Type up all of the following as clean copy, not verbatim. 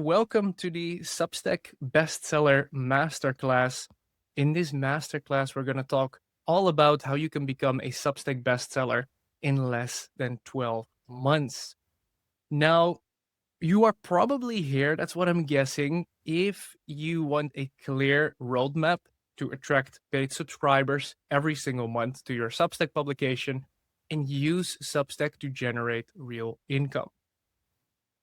Welcome to the Substack Bestseller Masterclass. In this masterclass, we're going to talk all about how you can become a Substack bestseller in less than 12 months. Now, you are probably here, that's what I'm guessing, if you want a clear roadmap to attract paid subscribers every single month to your Substack publication and use Substack to generate real income.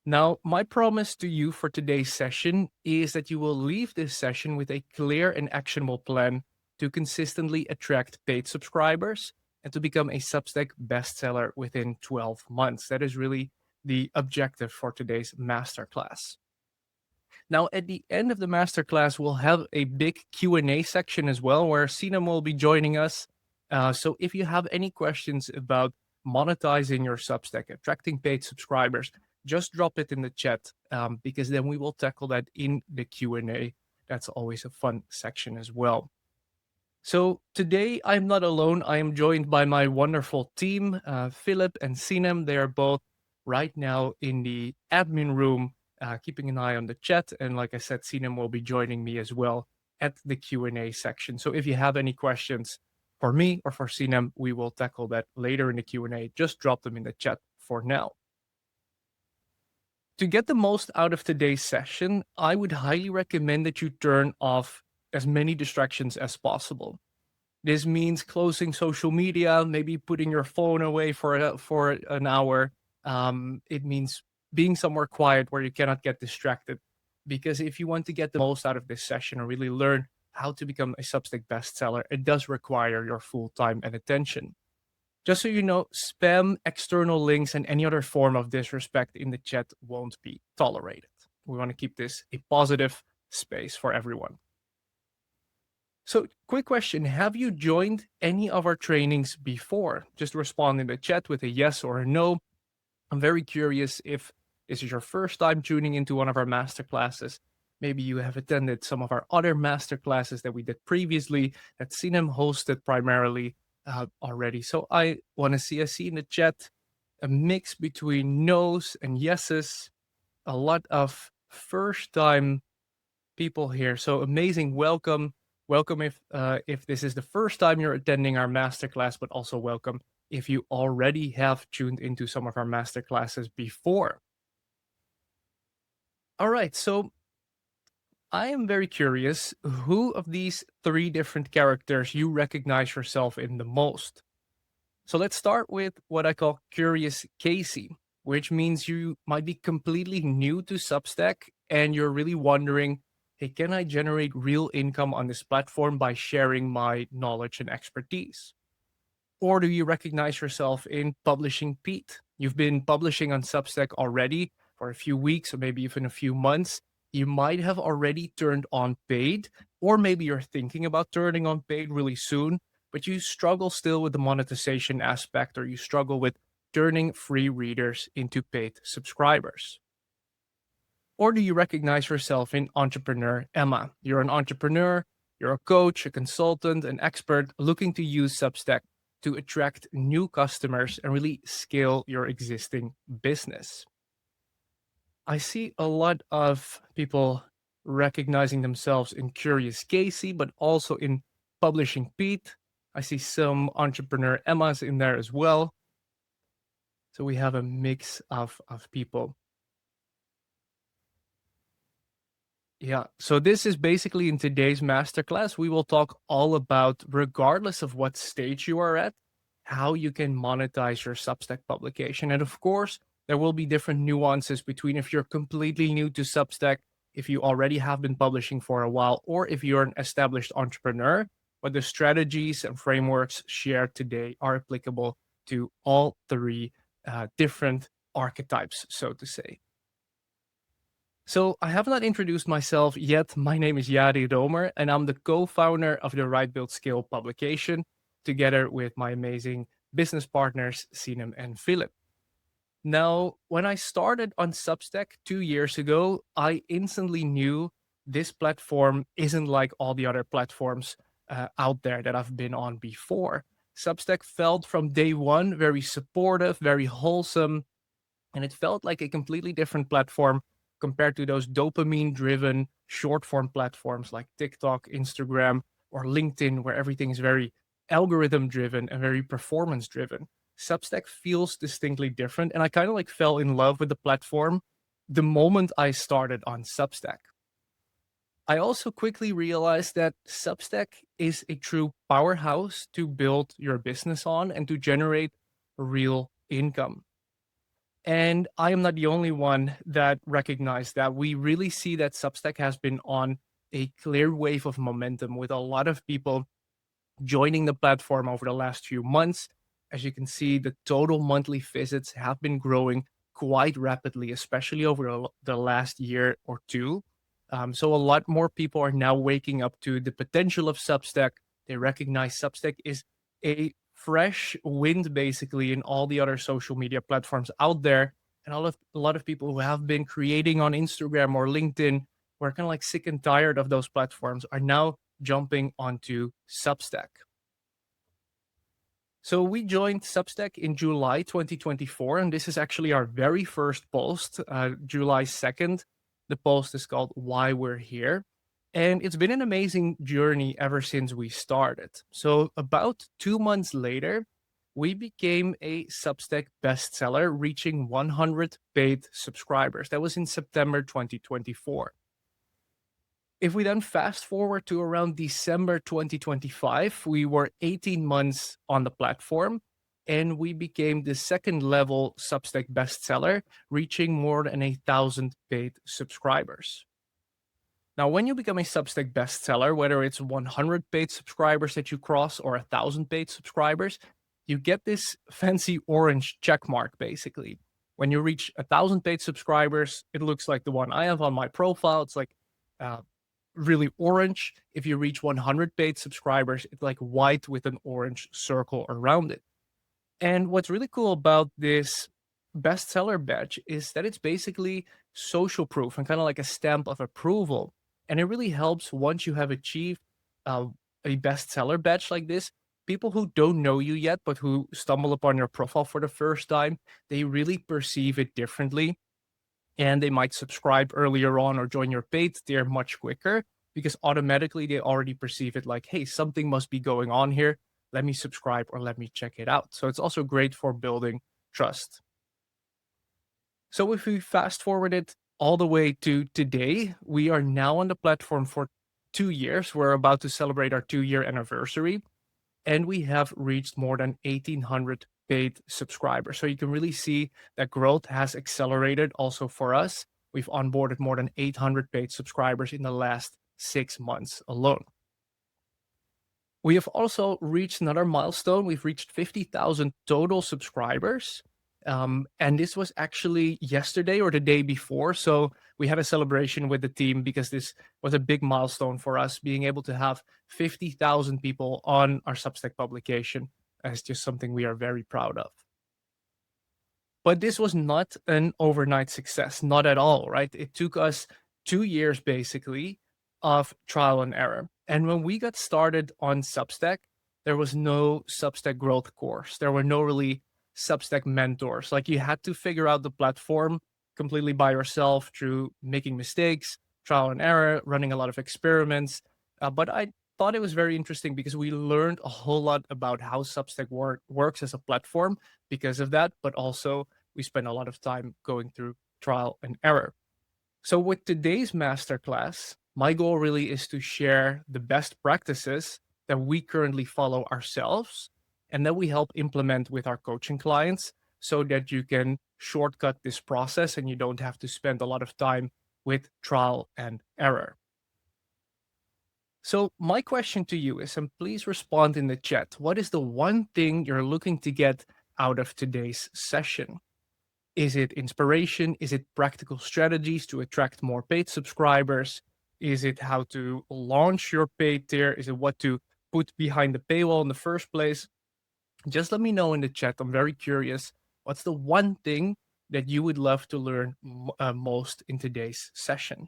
Now, my promise to you for today's session is that you will leave this session with a clear and actionable plan to consistently attract paid subscribers and to become a Substack bestseller within 12 months. That is really the objective for today's masterclass. Now, at the end of the masterclass, we'll have a big Q&A section as well, where Sinem will be joining us. So if you have any questions about monetizing your Substack, attracting paid subscribers, just drop it in the chat, because then we will tackle that in the Q&A. That's always a fun section as well. So today I'm not alone. I am joined by my wonderful team, Philip and Sinem. They are both right now in the admin room, keeping an eye on the chat. And like I said, Sinem will be joining me as well at the Q&A section. So if you have any questions for me or for Sinem, we will tackle that later in the Q&A. Just drop them in the chat for now. To get the most out of today's session, I would highly recommend that you turn off as many distractions as possible. This means closing social media, maybe putting your phone away for an hour. It means being somewhere quiet where you cannot get distracted. Because if you want to get the most out of this session and really learn how to become a Substack bestseller, it does require your full time and attention. Just so you know, spam, external links, and any other form of disrespect in the chat won't be tolerated. We want to keep this a positive space for everyone. So, quick question. Have you joined any of our trainings before? Just respond in the chat with a yes or a no. I'm very curious if this is your first time tuning into one of our masterclasses. Maybe you have attended some of our other masterclasses that we did previously that Sinem hosted primarily already. So I want to see in the chat a mix between no's and yeses. A lot of first time people here. So amazing. Welcome if this is the first time you're attending our masterclass, but also welcome if you already have tuned into some of our masterclasses before. All right, so I am very curious who of these three different characters you recognize yourself in the most. So let's start with what I call Curious Casey, which means you might be completely new to Substack and you're really wondering, hey, can I generate real income on this platform by sharing my knowledge and expertise? Or do you recognize yourself in Publishing Pete? You've been publishing on Substack already for a few weeks or maybe even a few months. You might have already turned on paid, or maybe you're thinking about turning on paid really soon, but you struggle still with the monetization aspect, or you struggle with turning free readers into paid subscribers. Or do you recognize yourself in Entrepreneur Emma? You're an entrepreneur, you're a coach, a consultant, an expert looking to use Substack to attract new customers and really scale your existing business. I see a lot of people recognizing themselves in Curious Casey, but also in Publishing Pete. I see some Entrepreneur Emmas in there as well. So we have a mix of people. Yeah, so this is basically in today's masterclass, we will talk all about, regardless of what stage you are at, how you can monetize your Substack publication. And of course, there will be different nuances between if you're completely new to Substack, if you already have been publishing for a while, or if you're an established entrepreneur. But the strategies and frameworks shared today are applicable to all three different archetypes, so to say. So I have not introduced myself yet. My name is Jari Roomer, and I'm the co-founder of the Right Build Scale publication, together with my amazing business partners, Sinem and Philip. Now, when I started on Substack 2 years ago, I instantly knew this platform isn't like all the other platforms out there that I've been on before. Substack felt from day one very supportive, very wholesome, and it felt like a completely different platform compared to those dopamine driven short form platforms like TikTok, Instagram, or LinkedIn, where everything is very algorithm driven and very performance driven. Substack feels distinctly different. And I kind of like fell in love with the platform the moment I started on Substack. I also quickly realized that Substack is a true powerhouse to build your business on and to generate real income. And I am not the only one that recognized that. We really see that Substack has been on a clear wave of momentum with a lot of people joining the platform over the last few months. As you can see, the total monthly visits have been growing quite rapidly, especially over the last year or two. So a lot more people are now waking up to the potential of Substack. They recognize Substack is a fresh wind, basically, in all the other social media platforms out there. And a lot of people who have been creating on Instagram or LinkedIn, who are kind of like sick and tired of those platforms, are now jumping onto Substack. So we joined Substack in July 2024, and this is actually our very first post, July 2nd. The post is called Why We're Here. And it's been an amazing journey ever since we started. So about 2 months later, we became a Substack bestseller, reaching 100 paid subscribers. That was in September 2024. If we then fast forward to around December 2025, we were 18 months on the platform and we became the second level Substack bestseller, reaching more than 1,000 paid subscribers. Now, when you become a Substack bestseller, whether it's 100 paid subscribers that you cross or 1,000 paid subscribers, you get this fancy orange check mark basically. When you reach 1,000 paid subscribers, it looks like the one I have on my profile. It's like uh, really orange. If you reach 100 paid subscribers, it's like white with an orange circle around it. And what's really cool about this bestseller badge is that it's basically social proof and kind of like a stamp of approval. And it really helps once you have achieved uh, a bestseller badge like this. People who don't know you yet, but who stumble upon your profile for the first time, they really perceive it differently and they might subscribe earlier on or join your paid tier much quicker because automatically they already perceive it like, hey, something must be going on here. Let me subscribe or let me check it out. So it's also great for building trust. So if we fast forward it all the way to today, we are now on the platform for 2 years. We're about to celebrate our 2-year anniversary and we have reached more than 1,800 paid subscribers. So you can really see that growth has accelerated also for us. We've onboarded more than 800 paid subscribers in the last 6 months alone. We have also reached another milestone. We've reached 50,000 total subscribers. And this was actually yesterday or the day before. So we had a celebration with the team because this was a big milestone for us, being able to have 50,000 people on our Substack publication. It's just something we are very proud of. But this was not an overnight success, not at all, right? It took us 2 years basically of trial and error. And when we got started on Substack, there was no Substack growth course. There were no really Substack mentors. Like you had to figure out the platform completely by yourself through making mistakes, trial and error, running a lot of experiments. But I thought it was very interesting because we learned a whole lot about how Substack works as a platform because of that, but also we spent a lot of time going through trial and error. So with today's masterclass, my goal really is to share the best practices that we currently follow ourselves and that we help implement with our coaching clients so that you can shortcut this process and you don't have to spend a lot of time with trial and error. So my question to you is, and please respond in the chat, what is the one thing you're looking to get out of today's session? Is it inspiration? Is it practical strategies to attract more paid subscribers? Is it how to launch your paid tier? Is it what to put behind the paywall in the first place? Just let me know in the chat. I'm very curious. What's the one thing that you would love to learn most in today's session?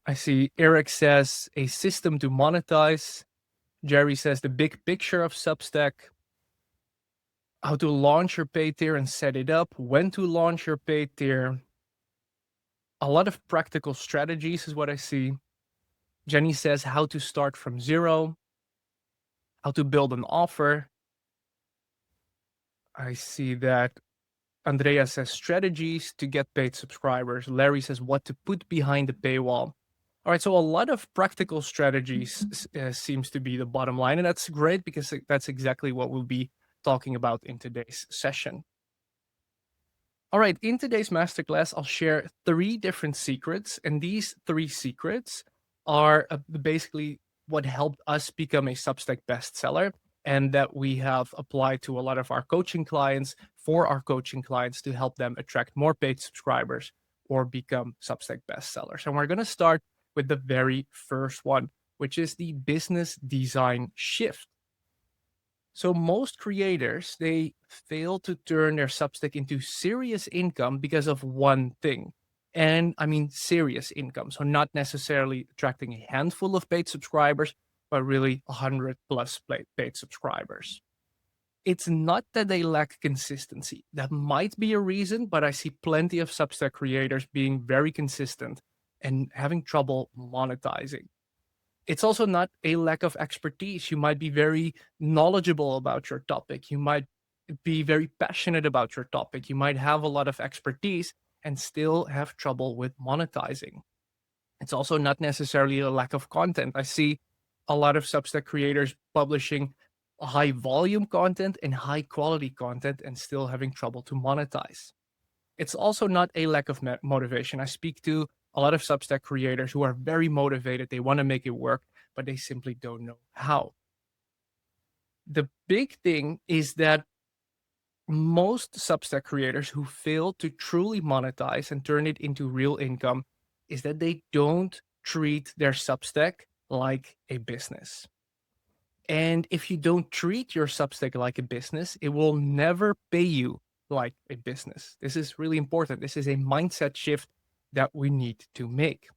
I see Eric says a system to monetize. Jerry says the big picture of Substack. how to launch your paid tier and set it up, when to launch your paid tier. A lot of practical strategies is what I see. Jenny says how to start from zero, how to build an offer. I see that Andrea says strategies to get paid subscribers. Larry says what to put behind the paywall. All right, so a lot of practical strategies seems to be the bottom line, and that's great because that's exactly what we'll be talking about in today's session. All right, in today's masterclass, I'll share 3 different secrets, and these 3 secrets are basically what helped us become a Substack bestseller, and that we have applied to a lot of our coaching clients for our coaching clients to help them attract more paid subscribers or become Substack bestsellers. And we're going to start with the very first one, which is the business design shift. So most creators, they fail to turn their Substack into serious income because of one thing. And I mean serious income. So not necessarily attracting a handful of paid subscribers, but really 100 plus paid subscribers. It's not that they lack consistency. That might be a reason, but I see plenty of Substack creators being very consistent and having trouble monetizing. It's also not a lack of expertise. You might be very knowledgeable about your topic. You might be very passionate about your topic. You might have a lot of expertise and still have trouble with monetizing. It's also not necessarily a lack of content. I see a lot of Substack creators publishing high volume content and high quality content and still having trouble to monetize. It's also not a lack of motivation. I speak to a lot of Substack creators who are very motivated. They want to make it work, but they simply don't know how. The big thing is that most Substack creators who fail to truly monetize and turn it into real income is that they don't treat their Substack like a business. And if you don't treat your Substack like a business, it will never pay you like a business. This is really important. This is a mindset shift that we need to make.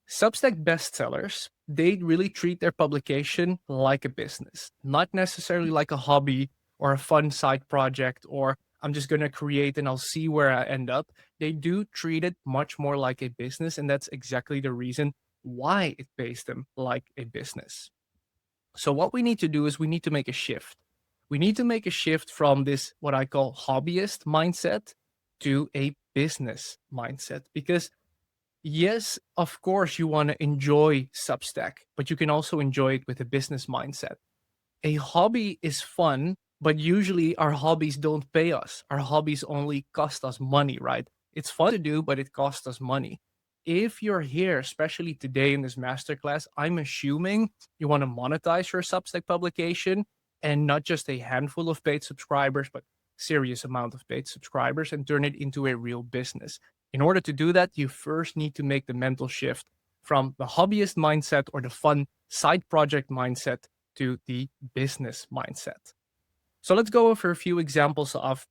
Substack bestsellers, they really treat their publication like a business, not necessarily like a hobby or a fun side project, or I'm just going to create and I'll see where I end up. They do treat it much more like a business, and that's exactly the reason why it pays them like a business. So what we need to do is we need to make a shift. We need to make a shift from this, what I call hobbyist mindset, to a business mindset. Because yes, of course, you want to enjoy Substack, but you can also enjoy it with a business mindset. A hobby is fun, but usually our hobbies don't pay us. Our hobbies only cost us money, right? It's fun to do, but it costs us money. If you're here, especially today in this masterclass, I'm assuming you want to monetize your Substack publication and not just a handful of paid subscribers, but serious amount of paid subscribers and turn it into a real business. In order to do that, you first need to make the mental shift from the hobbyist mindset or the fun side project mindset to the business mindset. So let's go over a few examples of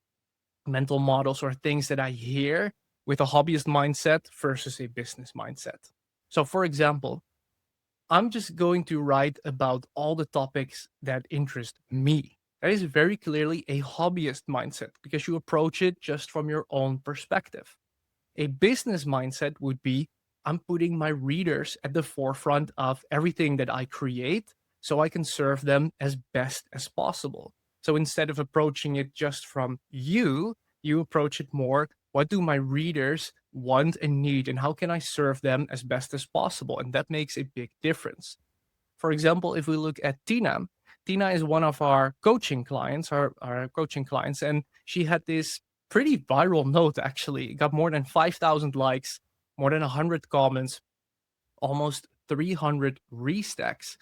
mental models or things that I hear with a hobbyist mindset versus a business mindset. So for example, I'm just going to write about all the topics that interest me. That is very clearly a hobbyist mindset because you approach it just from your own perspective. A business mindset would be, I'm putting my readers at the forefront of everything that I create so I can serve them as best as possible. So instead of approaching it just from you approach it more, what do my readers want and need, and how can I serve them as best as possible? And that makes a big difference. For example, if we look at Tina is one of our coaching clients, and she had this pretty viral note, actually. It got more than 5,000 likes, more than 100 comments, almost 300 restacks.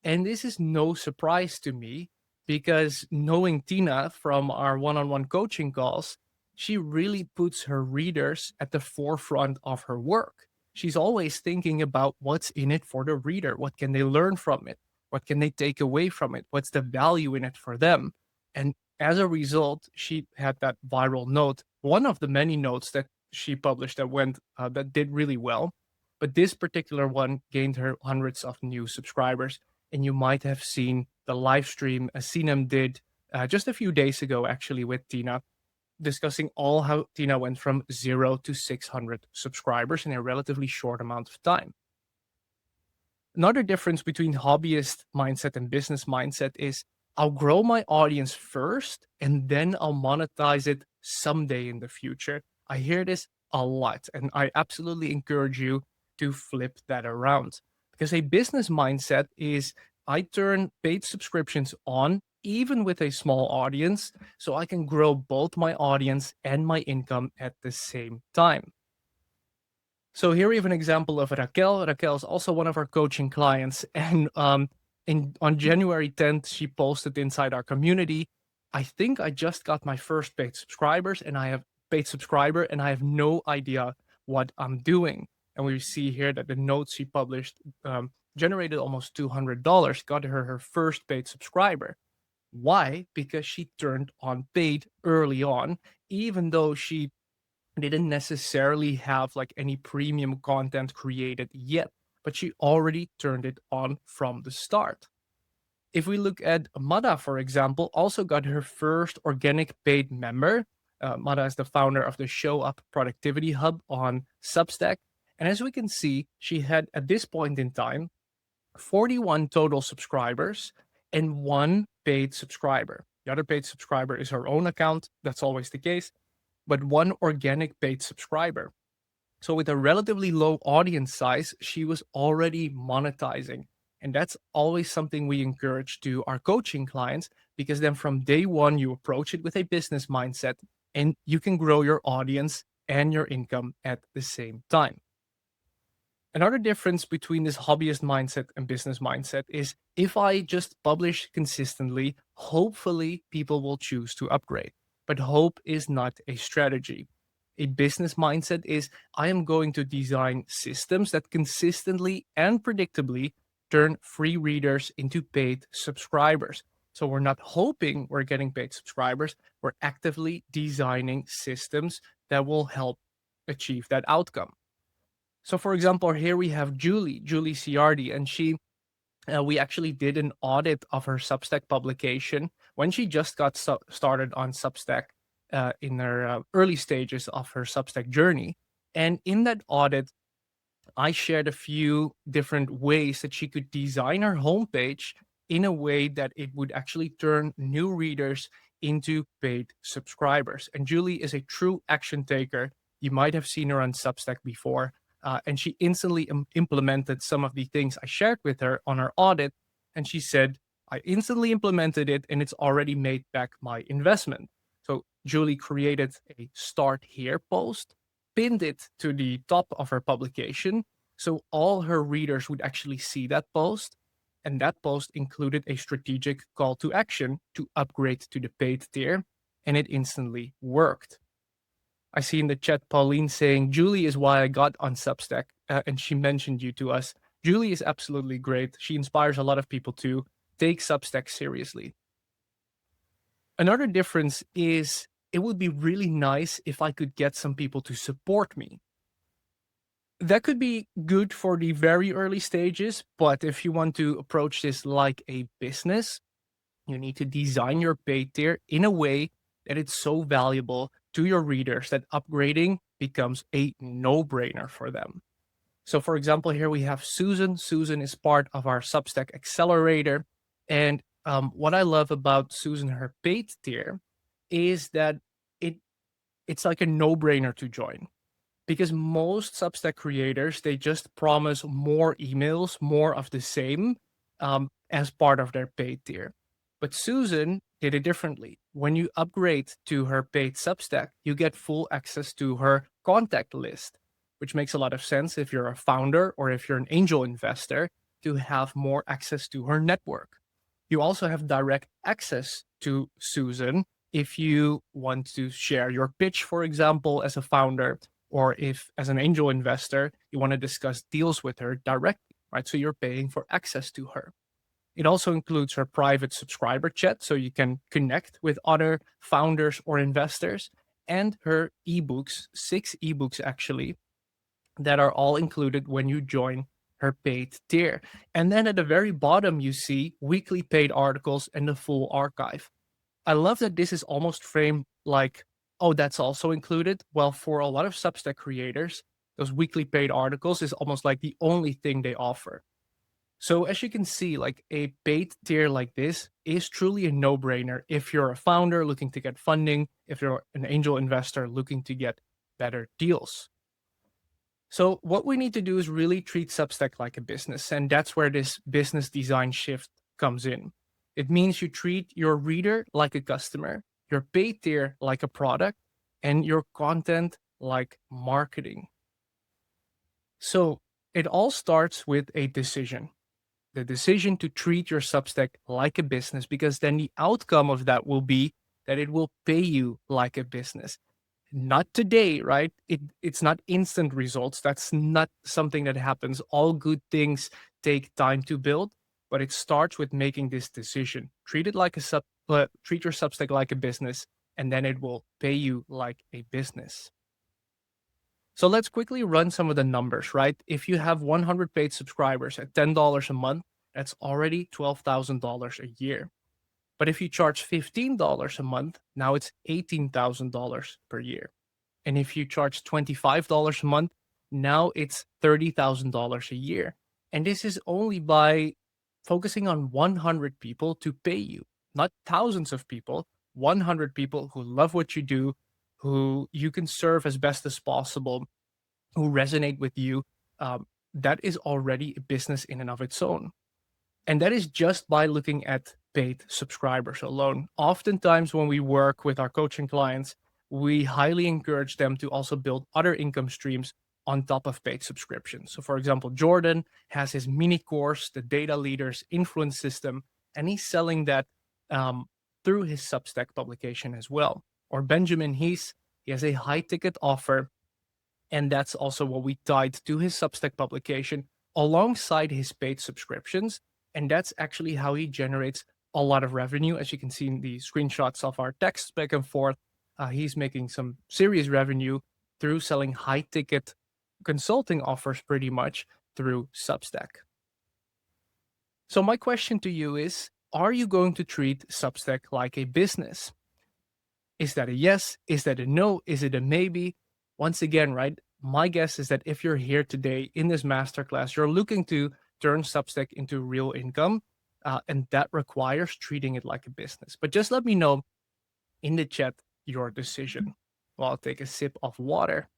And this is no surprise to me because knowing Tina from our one-on-one coaching calls, she really puts her readers at the forefront of her work. She's always thinking about what's in it for the reader. What can they learn from it? What can they take away from it? What's the value in it for them? And as a result, she had that viral note, one of the many notes that she published that did really well. But this particular one gained her hundreds of new subscribers. And you might have seen the live stream Sinem did just a few days ago, actually, with Tina, discussing all how Tina went from 0 to 600 subscribers in a relatively short amount of time. Another difference between hobbyist mindset and business mindset is I'll grow my audience first and then I'll monetize it someday in the future. I hear this a lot, and I absolutely encourage you to flip that around, because a business mindset is I turn paid subscriptions on even with a small audience so I can grow both my audience and my income at the same time. So here we have an example of Raquel. Raquel is also one of our coaching clients, and on January 10th, she posted inside our community, I think I just got my first paid subscribers, and I have no idea what I'm doing. And we see here that the notes she published generated almost $200, got her first paid subscriber. Why? Because she turned on paid early on, even though she didn't necessarily have like any premium content created yet, but she already turned it on from the start. If we look at Mada, for example, also got her first organic paid member. Mada is the founder of the Show Up Productivity Hub on Substack. And as we can see, she had at this point in time 41 total subscribers and one paid subscriber. The other paid subscriber is her own account. That's always the case, but one organic paid subscriber. So with a relatively low audience size, she was already monetizing. And that's always something we encourage to our coaching clients, because then from day one, you approach it with a business mindset and you can grow your audience and your income at the same time. Another difference between this hobbyist mindset and business mindset is if I just publish consistently, hopefully people will choose to upgrade. But hope is not a strategy. A business mindset is I am going to design systems that consistently and predictably turn free readers into paid subscribers. So we're not hoping we're getting paid subscribers, we're actively designing systems that will help achieve that outcome. So, for example, here we have Julie Ciardi, and we actually did an audit of her Substack publication when she just got started on Substack in her early stages of her Substack journey. And in that audit, I shared a few different ways that she could design her homepage in a way that it would actually turn new readers into paid subscribers. And Julie is a true action taker. You might have seen her on Substack before. And she instantly implemented some of the things I shared with her on her audit. And she said, I instantly implemented it and it's already made back my investment. So Julie created a start here post, pinned it to the top of her publication. So all her readers would actually see that post. And that post included a strategic call to action to upgrade to the paid tier. And it instantly worked. I see in the chat Pauline saying, Julie is why I got on Substack. And she mentioned you to us. Julie is absolutely great. She inspires a lot of people to take Substack seriously. Another difference is it would be really nice if I could get some people to support me. That could be good for the very early stages, but if you want to approach this like a business, you need to design your paid tier in a way that it's so valuable to your readers that upgrading becomes a no-brainer for them. So for example, here we have Susan. Susan is part of our Substack Accelerator. And what I love about Susan, her paid tier, is that it's like a no-brainer to join. Because most Substack creators, they just promise more emails, more of the same as part of their paid tier. But Susan did it differently. When you upgrade to her paid Substack, you get full access to her contact list, which makes a lot of sense if you're a founder or if you're an angel investor to have more access to her network. You also have direct access to Susan if you want to share your pitch, for example, as a founder, or if as an angel investor, you want to discuss deals with her directly, right? So you're paying for access to her. It also includes her private subscriber chat, so you can connect with other founders or investors, and her ebooks, 6 ebooks actually, that are all included when you join her paid tier. And then at the very bottom, you see weekly paid articles and the full archive. I love that this is almost framed like, oh, that's also included. Well, for a lot of Substack creators, those weekly paid articles is almost like the only thing they offer. So as you can see, like a paid tier like this is truly a no-brainer if you're a founder looking to get funding, if you're an angel investor looking to get better deals. So what we need to do is really treat Substack like a business, and that's where this business design shift comes in. It means you treat your reader like a customer, your paid tier like a product, and your content like marketing. So it all starts with a decision. The decision to treat your Substack like a business, because then the outcome of that will be that it will pay you like a business. Not today, right? It's not instant results. That's not something that happens. All good things take time to build, but it starts with making this decision. Treat it like treat your Substack like a business, and then it will pay you like a business. So let's quickly run some of the numbers, right? If you have 100 paid subscribers at $10 a month, that's already $12,000 a year. But if you charge $15 a month, now it's $18,000 per year. And if you charge $25 a month, now it's $30,000 a year. And this is only by focusing on 100 people to pay you, not thousands of people, 100 people who love what you do, who you can serve as best as possible, who resonate with you. That is already a business in and of its own. And that is just by looking at paid subscribers alone. Oftentimes, when we work with our coaching clients, we highly encourage them to also build other income streams on top of paid subscriptions. So, for example, Jordan has his mini course, the Data Leaders Influence System, and he's selling that through his Substack publication as well. Or Benjamin he has a high ticket offer, and that's also what we tied to his Substack publication alongside his paid subscriptions. And that's actually how he generates a lot of revenue. As you can see in the screenshots of our text back and forth, he's making some serious revenue through selling high ticket consulting offers pretty much through Substack. So my question to you is, are you going to treat Substack like a business? Is that a yes? Is that a no? Is it a maybe? Once again, right? My guess is that if you're here today in this masterclass, you're looking to turn Substack into real income, and that requires treating it like a business. But just let me know in the chat your decision. Well, I'll take a sip of water.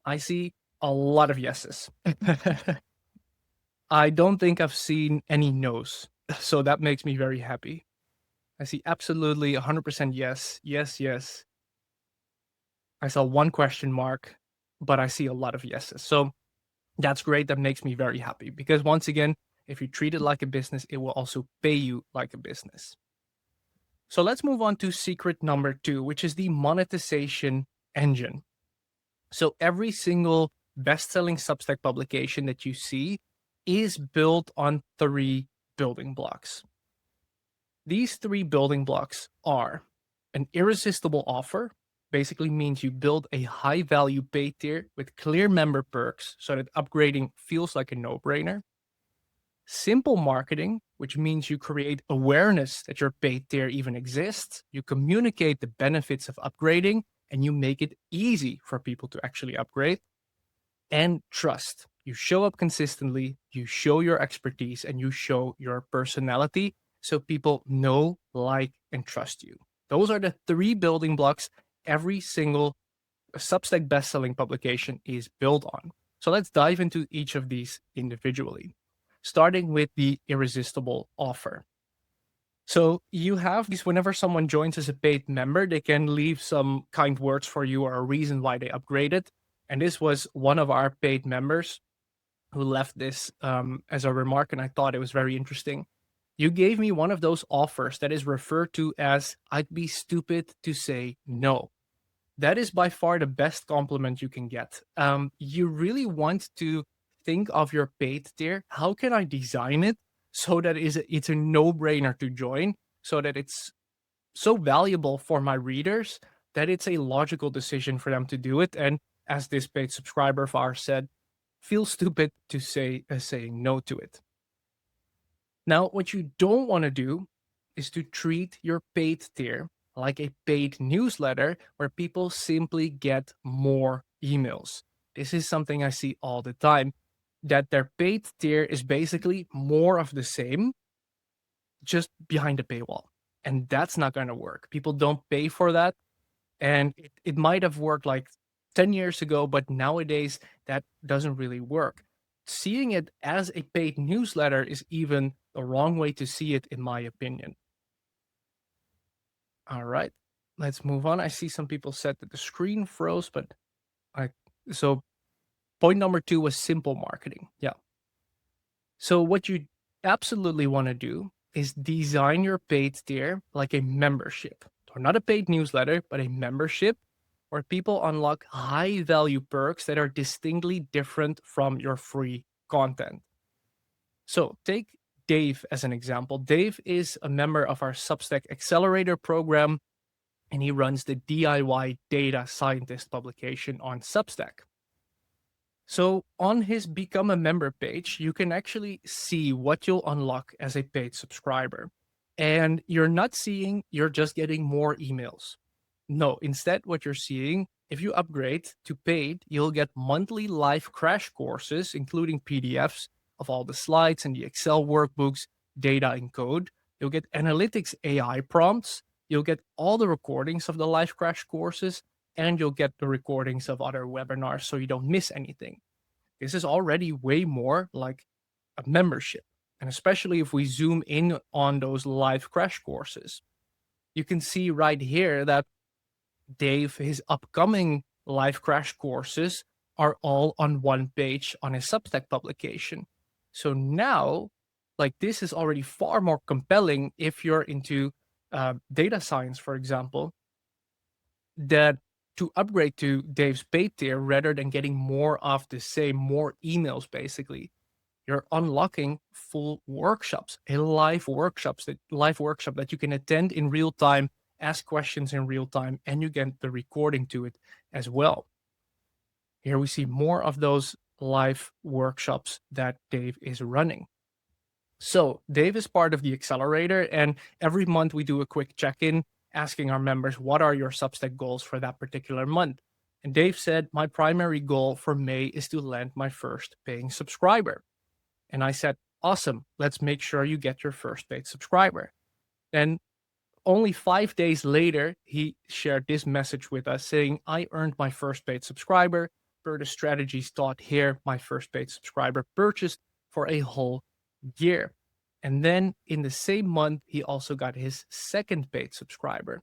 I see a lot of yeses. I don't think I've seen any no's, so that makes me very happy. I see absolutely 100% yes, yes, yes. I saw one question mark, but I see a lot of yeses. So that's great. That makes me very happy because once again, if you treat it like a business, it will also pay you like a business. So let's move on to secret number 2, which is the monetization engine. So every single best-selling Substack publication that you see is built on 3 building blocks. These 3 building blocks are an irresistible offer, basically means you build a high value paid tier with clear member perks so that upgrading feels like a no-brainer. Simple marketing, which means you create awareness that your paid tier even exists, you communicate the benefits of upgrading, and you make it easy for people to actually upgrade. And trust. You show up consistently, you show your expertise, and you show your personality so people know, like, and trust you. Those are the 3 building blocks every single Substack best-selling publication is built on. So let's dive into each of these individually, starting with the irresistible offer. So you have these whenever someone joins as a paid member, they can leave some kind words for you or a reason why they upgraded. And this was one of our paid members who left this as a remark, and I thought it was very interesting. You gave me one of those offers that is referred to as, I'd be stupid to say no. That is by far the best compliment you can get. You really want to think of your paid tier. How can I design it so that it's a no-brainer to join, so that it's so valuable for my readers that it's a logical decision for them to do it? And as this paid subscriber of ours said, feel stupid to saying no to it. Now, what you don't want to do is to treat your paid tier like a paid newsletter where people simply get more emails. This is something I see all the time, that their paid tier is basically more of the same, just behind a paywall. And that's not going to work. People don't pay for that. And it might have worked like 10 years ago, but nowadays that doesn't really work. Seeing it as a paid newsletter is even the wrong way to see it, in my opinion. All right, let's move on. I see some people said that the screen froze, but I so point number 2 was simple marketing. Yeah. So what you absolutely want to do is design your paid tier like a membership, or not a paid newsletter, but a membership where people unlock high value perks that are distinctly different from your free content. So take Dave as an example. Dave is a member of our Substack Accelerator program, and he runs the DIY Data Scientist publication on Substack. So on his Become a Member page, you can actually see what you'll unlock as a paid subscriber. And you're not seeing you're just getting more emails. No, instead, what you're seeing, if you upgrade to paid, you'll get monthly live crash courses, including PDFs of all the slides and the Excel workbooks, data and code. You'll get analytics AI prompts. You'll get all the recordings of the live crash courses, and you'll get the recordings of other webinars so you don't miss anything. This is already way more like a membership. And especially if we zoom in on those live crash courses, you can see right here that Dave, his upcoming live crash courses are all on one page on his Substack publication. So now, like, this is already far more compelling if you're into data science, for example, that to upgrade to Dave's paid tier rather than getting more of the same, more emails basically. You're unlocking full workshops, a live workshop that you can attend in real time, ask questions in real time, and you get the recording to it as well. Here we see more of those live workshops that Dave is running. So Dave is part of the accelerator, and every month we do a quick check-in asking our members, what are your Substack goals for that particular month? And Dave said, my primary goal for May is to land my first paying subscriber. And I said, awesome, let's make sure you get your first paid subscriber. And only 5 days later, he shared this message with us saying, I earned my first paid subscriber. Per the strategies taught here, my first paid subscriber purchased for a whole year. And then in the same month, he also got his second paid subscriber.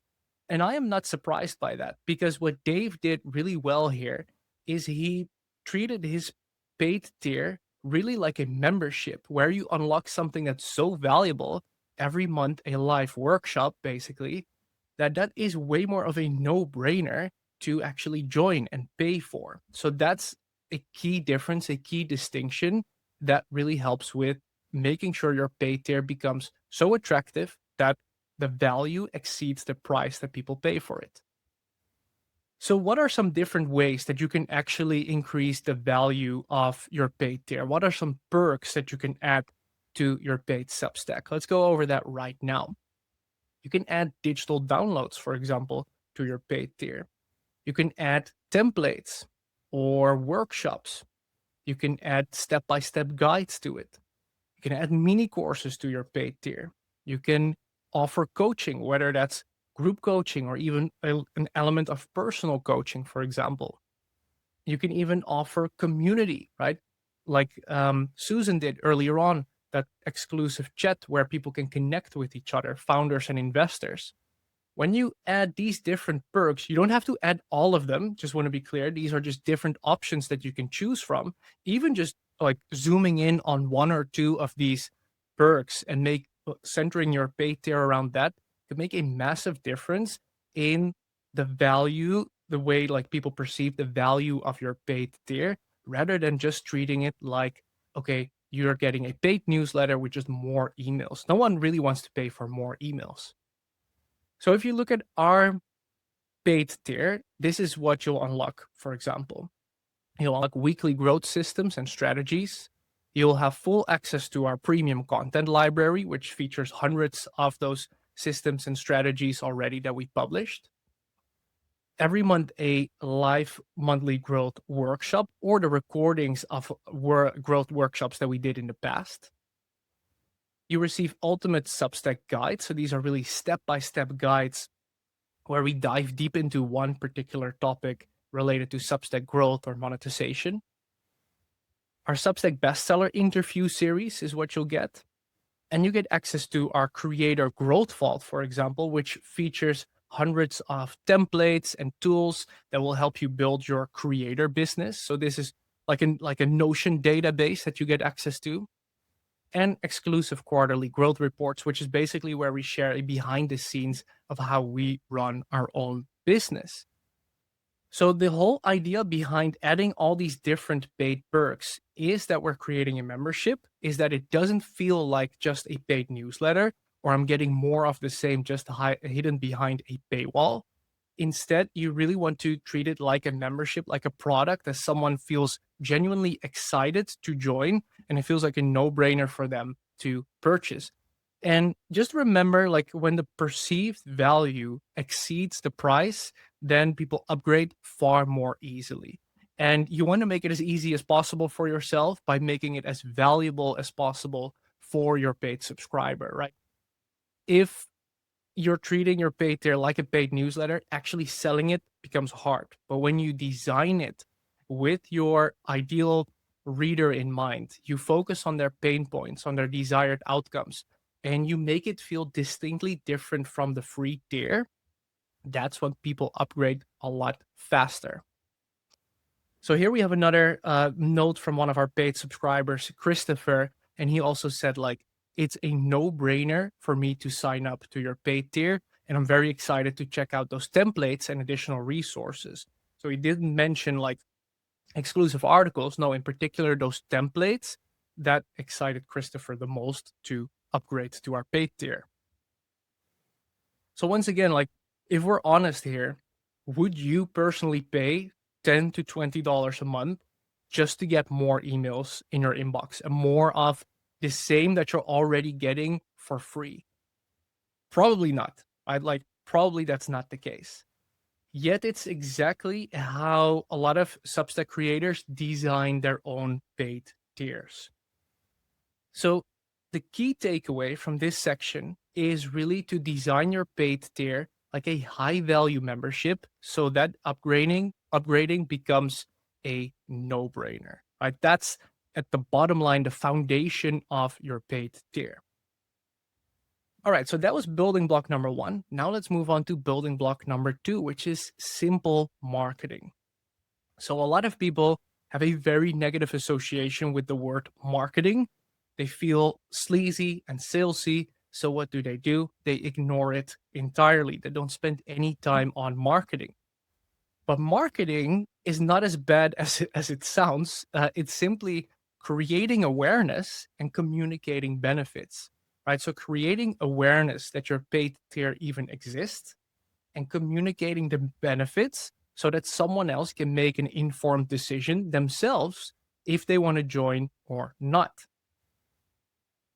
And I am not surprised by that, because what Dave did really well here is he treated his paid tier really like a membership where you unlock something that's so valuable every month, a live workshop basically, that is way more of a no-brainer to actually join and pay for. So that's a key difference, a key distinction that really helps with making sure your paid tier becomes so attractive that the value exceeds the price that people pay for it. So, what are some different ways that you can actually increase the value of your paid tier? What are some perks that you can add to your paid Substack? Let's go over that right now. You can add digital downloads, for example, to your paid tier. You can add templates or workshops. You can add step by step guides to it. You can add mini courses to your paid tier. You can offer coaching, whether that's group coaching or even an element of personal coaching, for example. You can even offer community, right? Like Susan did earlier on, that exclusive chat where people can connect with each other, founders and investors. When you add these different perks, you don't have to add all of them. Just want to be clear. These are just different options that you can choose from. Even just like zooming in on one or two of these perks and centering your paid tier around that could make a massive difference in the value, the way like people perceive the value of your paid tier, rather than just treating it like, okay, you're getting a paid newsletter with just more emails. No one really wants to pay for more emails. So if you look at our paid tier, this is what you'll unlock, for example. You'll unlock weekly growth systems and strategies. You'll have full access to our premium content library, which features hundreds of those systems and strategies already that we published. Every month, a live monthly growth workshop or the recordings of growth workshops that we did in the past. You receive ultimate Substack guides. So these are really step-by-step guides where we dive deep into one particular topic related to Substack growth or monetization. Our Substack bestseller interview series is what you'll get. And you get access to our creator growth vault, for example, which features hundreds of templates and tools that will help you build your creator business. So this is like a Notion database that you get access to. And exclusive quarterly growth reports, which is basically where we share a behind the scenes of how we run our own business. So the whole idea behind adding all these different paid perks is that we're creating a membership, is that it doesn't feel like just a paid newsletter or I'm getting more of the same just hidden behind a paywall. Instead, you really want to treat it like a membership, like a product that someone feels genuinely excited to join, and it feels like a no-brainer for them to purchase. And just remember, like when the perceived value exceeds the price, then people upgrade far more easily. And you want to make it as easy as possible for yourself by making it as valuable as possible for your paid subscriber, right? If you're treating your paid tier like a paid newsletter, actually selling it becomes hard. But when you design it with your ideal reader in mind, you focus on their pain points, on their desired outcomes, and you make it feel distinctly different from the free tier, that's when people upgrade a lot faster. So here we have another note from one of our paid subscribers, Christopher, and he also said, like, it's a no-brainer for me to sign up to your paid tier, and I'm very excited to check out those templates and additional resources. So he didn't mention like exclusive articles. No, in particular, those templates that excited Christopher the most to upgrade to our paid tier. So once again, like, if we're honest here, would you personally pay $10 to $20 a month just to get more emails in your inbox and more of the same that you're already getting for free? Probably not. Probably that's not the case. Yet it's exactly how a lot of Substack creators design their own paid tiers. So the key takeaway from this section is really to design your paid tier like a high value membership so that upgrading becomes a no-brainer. Right? That's at the bottom line, the foundation of your paid tier. All right, so that was building block number 1. Now let's move on to building block number 2, which is simple marketing. So a lot of people have a very negative association with the word marketing. They feel sleazy and salesy. So what do? They ignore it entirely. They don't spend any time on marketing. But marketing is not as bad as it sounds. It's simply creating awareness and communicating benefits, right? So creating awareness that your paid tier even exists and communicating the benefits so that someone else can make an informed decision themselves if they want to join or not.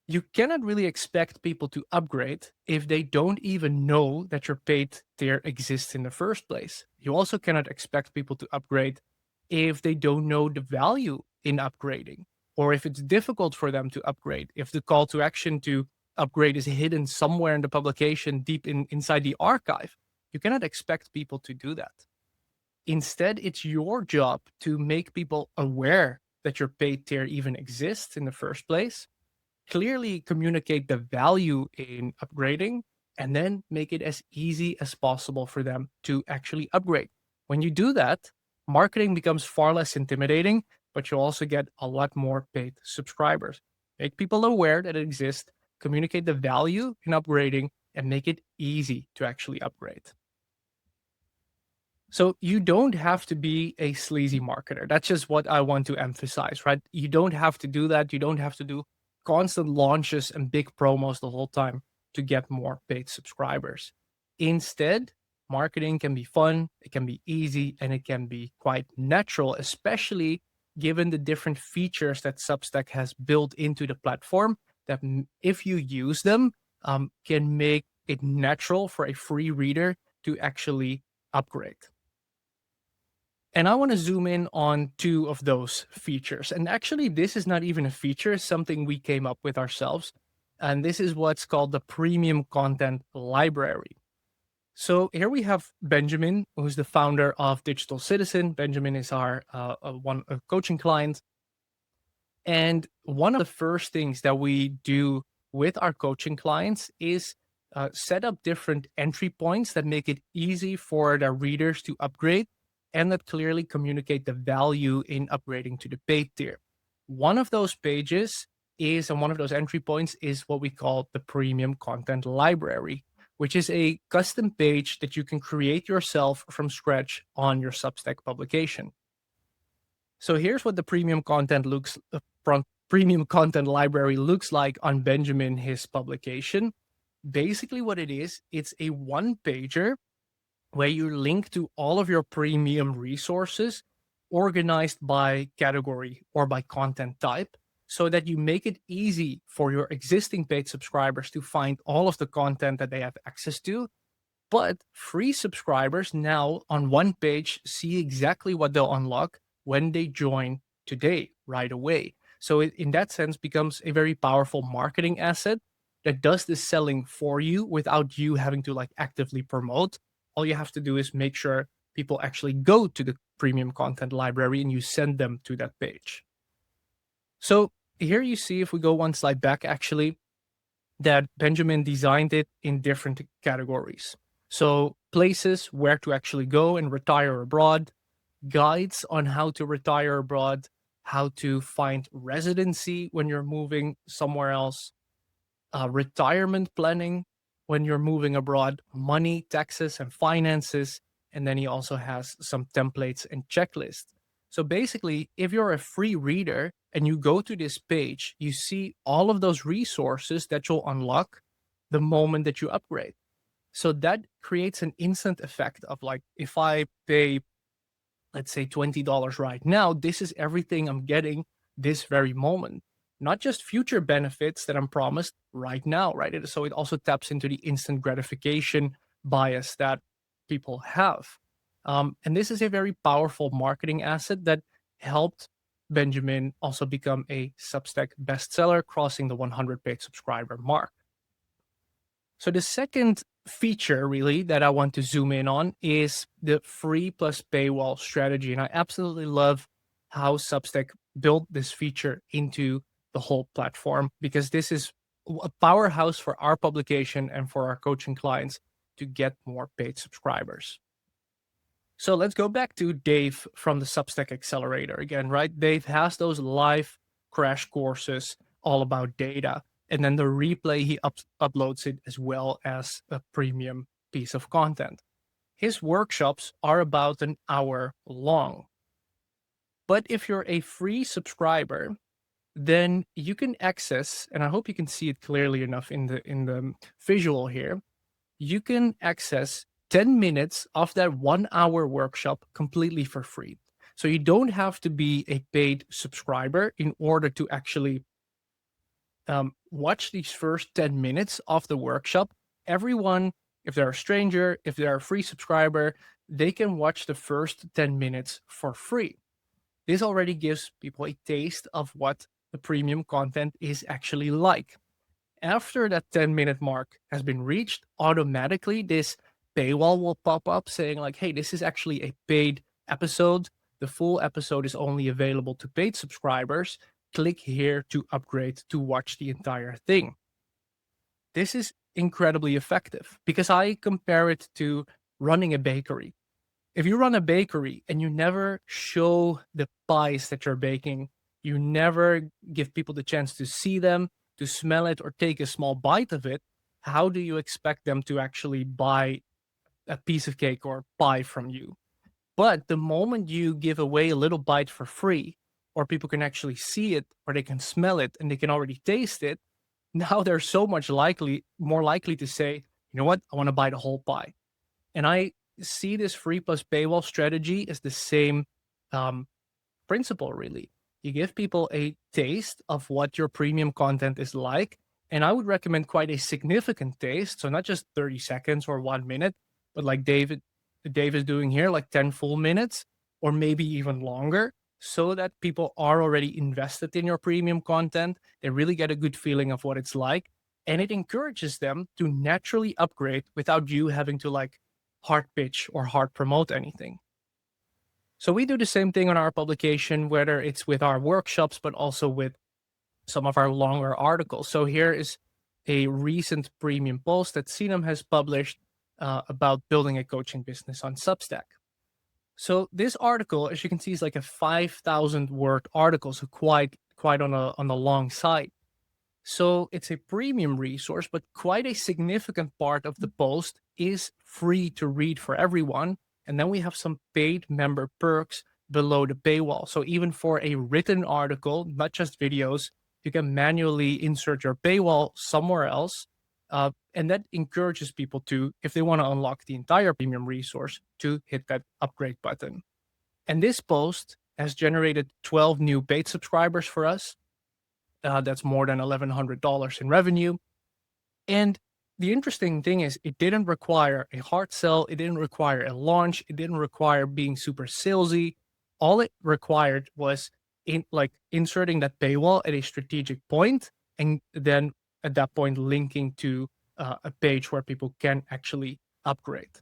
You cannot really expect people to upgrade if they don't even know that your paid tier exists in the first place. You also cannot expect people to upgrade if they don't know the value in upgrading, or if it's difficult for them to upgrade, if the call to action to upgrade is hidden somewhere in the publication deep inside the archive. You cannot expect people to do that. Instead, it's your job to make people aware that your paid tier even exists in the first place, clearly communicate the value in upgrading, and then make it as easy as possible for them to actually upgrade. When you do that, marketing becomes far less intimidating, but you also get a lot more paid subscribers. Make people aware that it exists, communicate the value in upgrading, and make it easy to actually upgrade. So you don't have to be a sleazy marketer. That's just what I want to emphasize, right? You don't have to do that. You don't have to do constant launches and big promos the whole time to get more paid subscribers. Instead, marketing can be fun, it can be easy, and it can be quite natural, especially given the different features that Substack has built into the platform that if you use them, can make it natural for a free reader to actually upgrade. And I want to zoom in on two of those features. And actually, this is not even a feature, it's something we came up with ourselves. And this is what's called the premium content library. So here we have Benjamin, who's the founder of Digital Citizen. Benjamin is our a coaching client. And one of the first things that we do with our coaching clients is set up different entry points that make it easy for their readers to upgrade and that clearly communicate the value in upgrading to the paid tier. One of those pages is, and one of those entry points is what we call the premium content library, which is a custom page that you can create yourself from scratch on your Substack publication. So here's what the premium content premium content library looks like on Benjamin, his publication. Basically what it is, it's a one-pager where you link to all of your premium resources organized by category or by content type so that you make it easy for your existing paid subscribers to find all of the content that they have access to. But free subscribers now on one page see exactly what they'll unlock when they join today, right away. So it, in that sense, becomes a very powerful marketing asset that does the selling for you without you having to like actively promote. All you have to do is make sure people actually go to the premium content library and you send them to that page. So here you see, if we go one slide back, actually, that Benjamin designed it in different categories. So places where to actually go and retire abroad, guides on how to retire abroad, how to find residency when you're moving somewhere else, retirement planning when you're moving abroad, money, taxes, and finances. And then he also has some templates and checklists. So basically, if you're a free reader and you go to this page, you see all of those resources that you'll unlock the moment that you upgrade. So that creates an instant effect of like, if I pay, let's say $20 right now, this is everything I'm getting this very moment. Not just future benefits that I'm promised right now, right? So it also taps into the instant gratification bias that people have. And this is a very powerful marketing asset that helped Benjamin also become a Substack bestseller, crossing the 100 paid subscriber mark. So the second feature really that I want to zoom in on is the free plus paywall strategy. And I absolutely love how Substack built this feature into the whole platform, because this is a powerhouse for our publication and for our coaching clients to get more paid subscribers. So let's go back to Dave from the Substack Accelerator again, right? Dave has those live crash courses all about data. And then the replay, he uploads it as well as a premium piece of content. His workshops are about an hour long. But if you're a free subscriber, then you can access, and I hope you can see it clearly enough in the visual here, you can access 10 minutes of that 1 hour workshop completely for free. So you don't have to be a paid subscriber in order to actually watch these first 10 minutes of the workshop. Everyone, if they're a stranger, if they're a free subscriber, they can watch the first 10 minutes for free. This already gives people a taste of what the premium content is actually like. After that 10-minute mark has been reached, automatically this paywall will pop up saying like, hey, this is actually a paid episode. The full episode is only available to paid subscribers. Click here to upgrade to watch the entire thing. This is incredibly effective because I compare it to running a bakery. If you run a bakery and you never show the pies that you're baking, you never give people the chance to see them, to smell it, or take a small bite of it, how do you expect them to actually buy a piece of cake or pie from you? But the moment you give away a little bite for free, or people can actually see it, or they can smell it, and they can already taste it, now they're so much more likely to say, you know what, I want to buy the whole pie. And I see this free plus paywall strategy as the same principle, really. You give people a taste of what your premium content is like. And I would recommend quite a significant taste. So not just 30 seconds or 1 minute, but like Dave is doing here, like 10 full minutes or maybe even longer, so that people are already invested in your premium content. They really get a good feeling of what it's like. And it encourages them to naturally upgrade without you having to like hard pitch or hard promote anything. So we do the same thing on our publication, whether it's with our workshops, but also with some of our longer articles. So here is a recent premium post that Sinem has published about building a coaching business on Substack. So this article, as you can see, is like a 5,000 word article, so quite on the long side. So it's a premium resource, but quite a significant part of the post is free to read for everyone. And then we have some paid member perks below the paywall. So even for a written article, not just videos, you can manually insert your paywall somewhere else. And that encourages people to, if they want to unlock the entire premium resource, to hit that upgrade button. And this post has generated 12 new paid subscribers for us. That's more than $1,100 in revenue. And the interesting thing is, it didn't require a hard sell. It didn't require a launch. It didn't require being super salesy. All it required was inserting that paywall at a strategic point, and then at that point linking to a page where people can actually upgrade.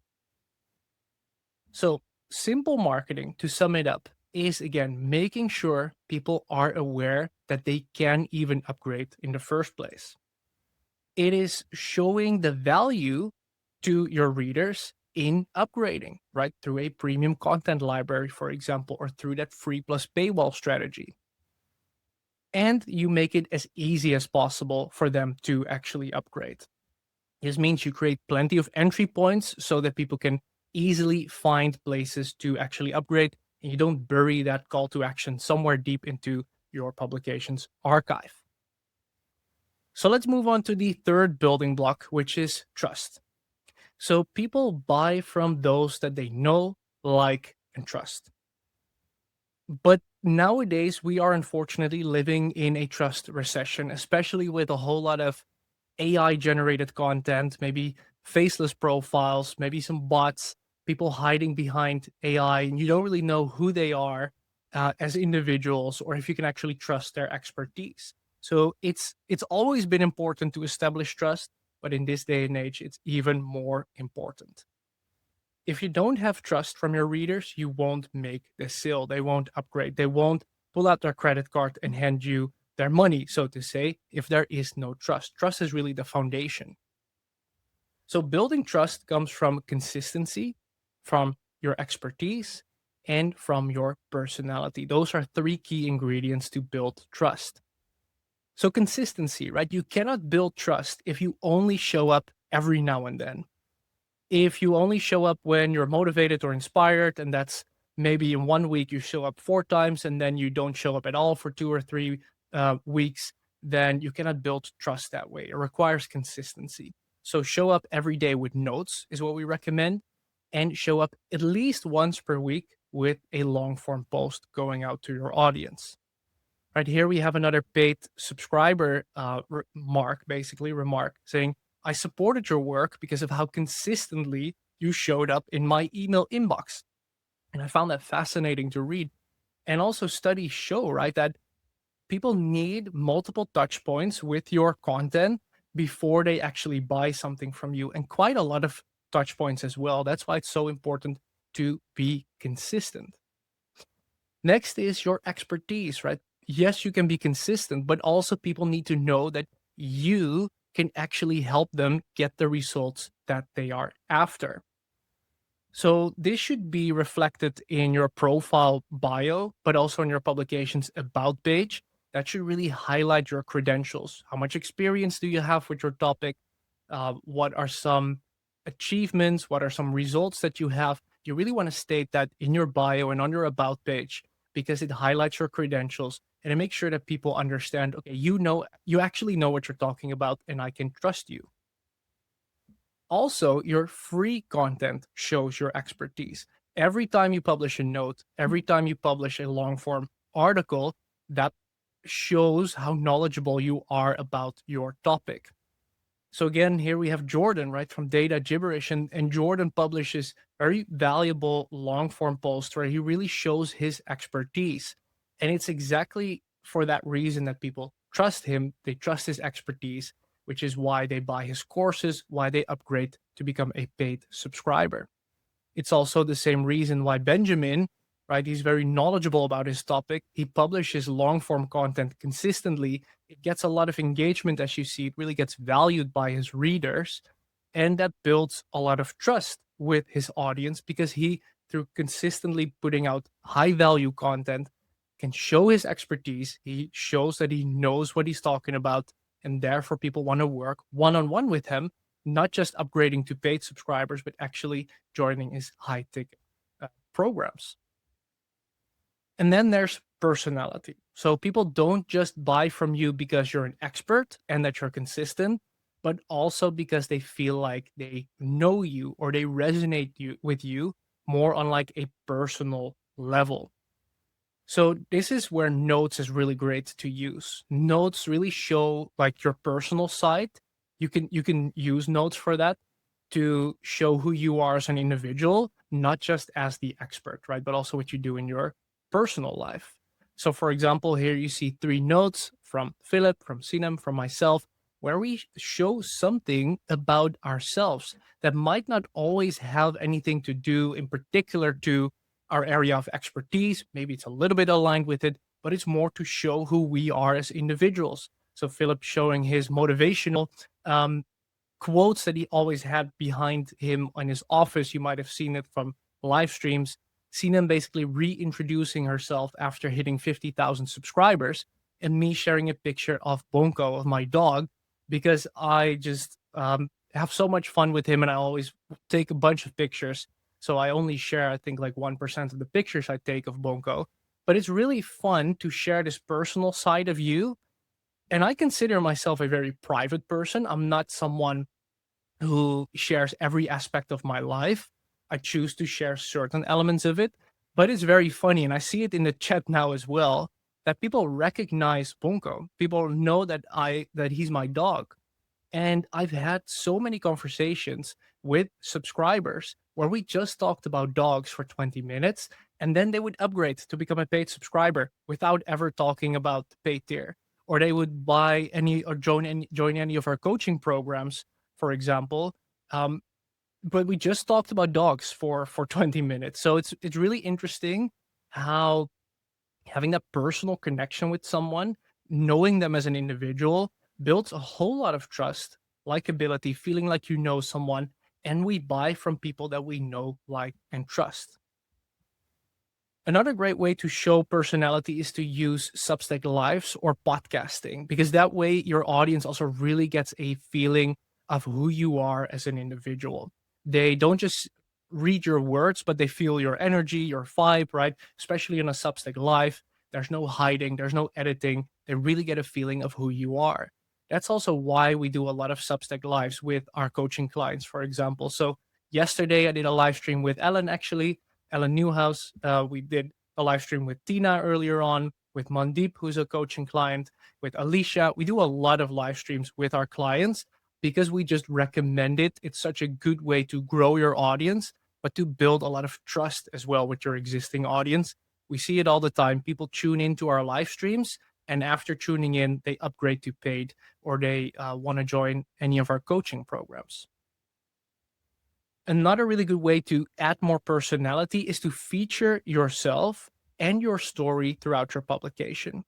So simple marketing, to sum it up, is again making sure people are aware that they can even upgrade in the first place. It is showing the value to your readers in upgrading, right? Through a premium content library, for example, or through that free plus paywall strategy. And you make it as easy as possible for them to actually upgrade. This means you create plenty of entry points so that people can easily find places to actually upgrade, and you don't bury that call to action somewhere deep into your publication's archive. So let's move on to the third building block, which is trust. So people buy from those that they know, like, and trust. But nowadays, we are unfortunately living in a trust recession, especially with a whole lot of AI generated content, maybe faceless profiles, maybe some bots, people hiding behind AI, and you don't really know who they are as individuals or if you can actually trust their expertise. So it's always been important to establish trust, but in this day and age, it's even more important. If you don't have trust from your readers, you won't make the sale. They won't upgrade. They won't pull out their credit card and hand you their money, so to say, if there is no trust. Trust is really the foundation. So building trust comes from consistency, from your expertise, and from your personality. Those are three key ingredients to build trust. So consistency, right? You cannot build trust if you only show up every now and then. If you only show up when you're motivated or inspired, and that's maybe in 1 week you show up 4 times and then you don't show up at all for 2 or 3 weeks, then you cannot build trust that way. It requires consistency. So show up every day with notes is what we recommend, and show up at least once per week with a long form post going out to your audience. Right here, we have another paid subscriber remark saying, I supported your work because of how consistently you showed up in my email inbox. And I found that fascinating to read. And also studies show, right, that people need multiple touch points with your content before they actually buy something from you, and quite a lot of touch points as well. That's why it's so important to be consistent. Next is your expertise, right? Yes, you can be consistent, but also people need to know that you can actually help them get the results that they are after. So this should be reflected in your profile bio, but also in your publication's about page. That should really highlight your credentials. How much experience do you have with your topic? What are some achievements? What are some results that you have? You really want to state that in your bio and on your about page, because it highlights your credentials and it makes sure that people understand, okay, you actually know what you're talking about and I can trust you. Also, your free content shows your expertise. Every time you publish a note, every time you publish a long form article that shows how knowledgeable you are about your topic. So again, here we have Jordan, right, from Data Gibberish, and Jordan publishes very valuable long form posts where he really shows his expertise. And it's exactly for that reason that people trust him. They trust his expertise, which is why they buy his courses, why they upgrade to become a paid subscriber. It's also the same reason why Benjamin, right, he's very knowledgeable about his topic. He publishes long form content consistently. It gets a lot of engagement, as you see. It really gets valued by his readers. And that builds a lot of trust with his audience because he, through consistently putting out high value content, can show his expertise. He shows that he knows what he's talking about. And therefore, people want to work one on one with him, not just upgrading to paid subscribers, but actually joining his high ticket programs. And then there's personality. So people don't just buy from you because you're an expert and that you're consistent, but also because they feel like they know you or they resonate with you more on like a personal level. So this is where notes is really great to use. Notes really show like your personal side. You can use notes for that to show who you are as an individual, not just as the expert, right? But also what you do in your personal life. So for example, here you see 3 notes from Philip, from Sinem, from myself, where we show something about ourselves that might not always have anything to do in particular to our area of expertise. Maybe it's a little bit aligned with it, but it's more to show who we are as individuals. So Philip showing his motivational quotes that he always had behind him in his office. You might have seen it from live streams. Seen him basically reintroducing herself after hitting 50,000 subscribers, and me sharing a picture of Bonko, of my dog, because I just have so much fun with him and I always take a bunch of pictures. So I only share, I think, like 1% of the pictures I take of Bonko. But it's really fun to share this personal side of you. And I consider myself a very private person. I'm not someone who shares every aspect of my life. I choose to share certain elements of it, but it's very funny. And I see it in the chat now as well that people recognize Bonko. People know that he's my dog. And I've had so many conversations with subscribers where we just talked about dogs for 20 minutes and then they would upgrade to become a paid subscriber without ever talking about the paid tier. Or they would buy any or join any of our coaching programs, for example. But we just talked about dogs for 20 minutes. So it's really interesting how having that personal connection with someone, knowing them as an individual, builds a whole lot of trust, likability, feeling like you know someone, and we buy from people that we know, like, and trust. Another great way to show personality is to use Substack Lives or podcasting, because that way your audience also really gets a feeling of who you are as an individual. They don't just read your words, but they feel your energy, your vibe, right? Especially in a Substack Live, there's no hiding, there's no editing. They really get a feeling of who you are. That's also why we do a lot of Substack Lives with our coaching clients, for example. So yesterday I did a live stream with Ellen, actually, Ellen Newhouse. We did a live stream with Tina earlier on, with Mandeep, who's a coaching client, with Alicia. We do a lot of live streams with our clients because we just recommend it. It's such a good way to grow your audience, but to build a lot of trust as well with your existing audience. We see it all the time. People tune into our live streams, and after tuning in, they upgrade to paid or they want to join any of our coaching programs. Another really good way to add more personality is to feature yourself and your story throughout your publication.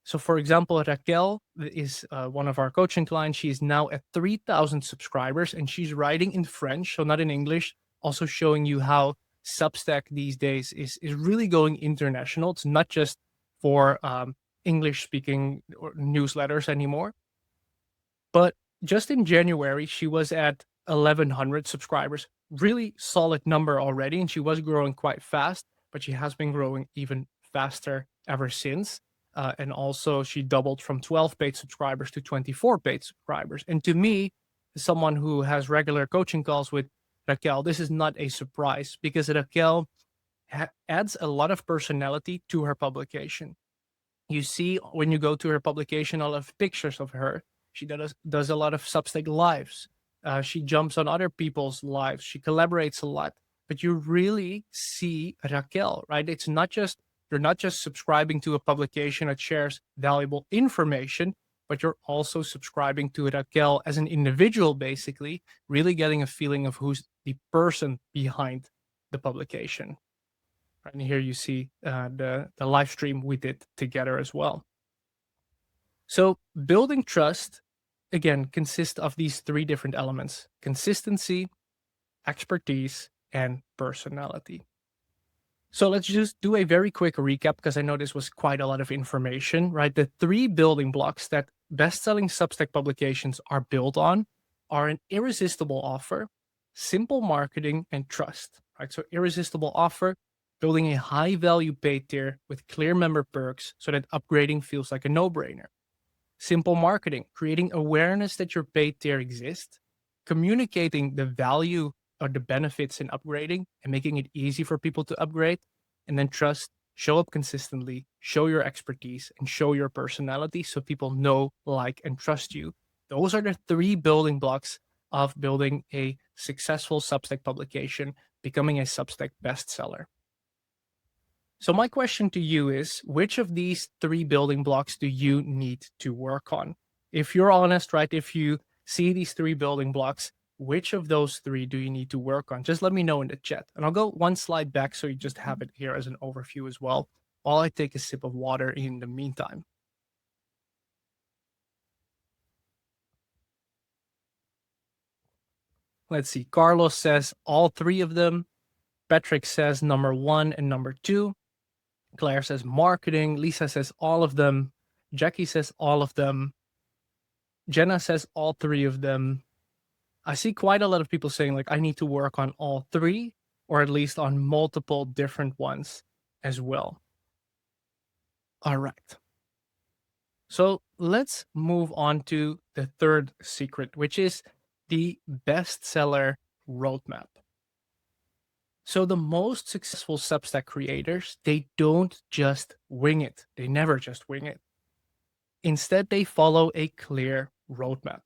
So, for example, Raquel is one of our coaching clients. She is now at 3,000 subscribers and she's writing in French, so not in English, also showing you how Substack these days is really going international. It's not just for English speaking newsletters anymore. But just in January, she was at 1,100 subscribers. Really solid number already. And she was growing quite fast, but she has been growing even faster ever since. And also, she doubled from 12 paid subscribers to 24 paid subscribers. And to me, as someone who has regular coaching calls with Raquel, this is not a surprise because Raquel adds a lot of personality to her publication. You see when you go to her publication a lot of pictures of her. She does a lot of Substack lives. She jumps on other people's lives. She collaborates a lot. But you really see Raquel, right? It's not just you're not just subscribing to a publication that shares valuable information, but you're also subscribing to Raquel as an individual, basically, really getting a feeling of who's the person behind the publication. And here you see the live stream we did together as well. So building trust, again, consists of these three different elements: consistency, expertise, and personality. So let's just do a very quick recap, because I know this was quite a lot of information, right? The three building blocks that best-selling Substack publications are built on are an irresistible offer, simple marketing, and trust, right? So irresistible offer, building a high-value paid tier with clear member perks so that upgrading feels like a no-brainer. Simple marketing, creating awareness that your paid tier exists, communicating the value or the benefits in upgrading and making it easy for people to upgrade. And then trust, show up consistently, show your expertise, and show your personality so people know, like, and trust you. Those are the three building blocks of building a successful Substack publication, becoming a Substack bestseller. So my question to you is, which of these three building blocks do you need to work on? If you're honest, right, if you see these three building blocks, which of those three do you need to work on? Just let me know in the chat. And I'll go one slide back so you just have it here as an overview as well, while I take a sip of water in the meantime. Let's see. Carlos says all three of them. Patrick says number 1 and number 2. Claire says marketing. Lisa says all of them. Jackie says all of them. Jenna says all three of them. I see quite a lot of people saying, like, I need to work on all three, or at least on multiple different ones as well. All right. So let's move on to the third secret, which is the bestseller roadmap. So the most successful Substack creators, they don't just wing it. They never just wing it. Instead, they follow a clear roadmap.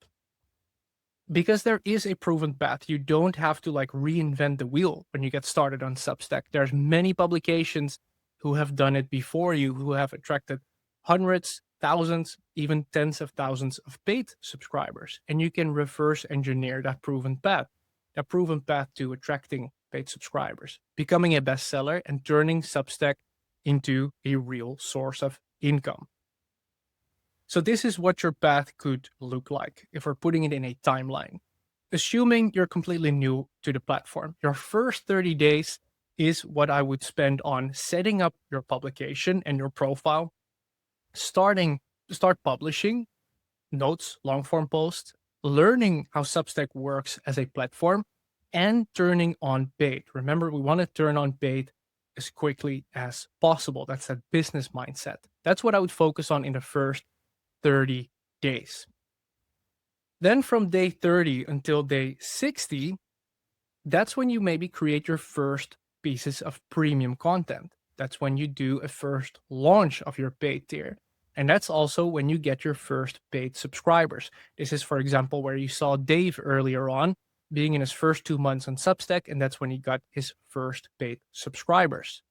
Because there is a proven path. You don't have to like reinvent the wheel when you get started on Substack. There's many publications who have done it before you, who have attracted hundreds, thousands, even tens of thousands of paid subscribers. And you can reverse engineer that proven path to attracting paid subscribers, becoming a bestseller, and turning Substack into a real source of income. So this is what your path could look like if we're putting it in a timeline. Assuming you're completely new to the platform, your first 30 days is what I would spend on setting up your publication and your profile, start publishing notes, long form posts, learning how Substack works as a platform, and turning on paid. Remember, we want to turn on paid as quickly as possible. That's that business mindset. That's what I would focus on in the first 30 days. Then from day 30 until day 60, that's when you maybe create your first pieces of premium content. That's when you do a first launch of your paid tier. And that's also when you get your first paid subscribers. This is, for example, where you saw Dave earlier on being in his first 2 months on Substack, and that's when he got his first paid subscribers.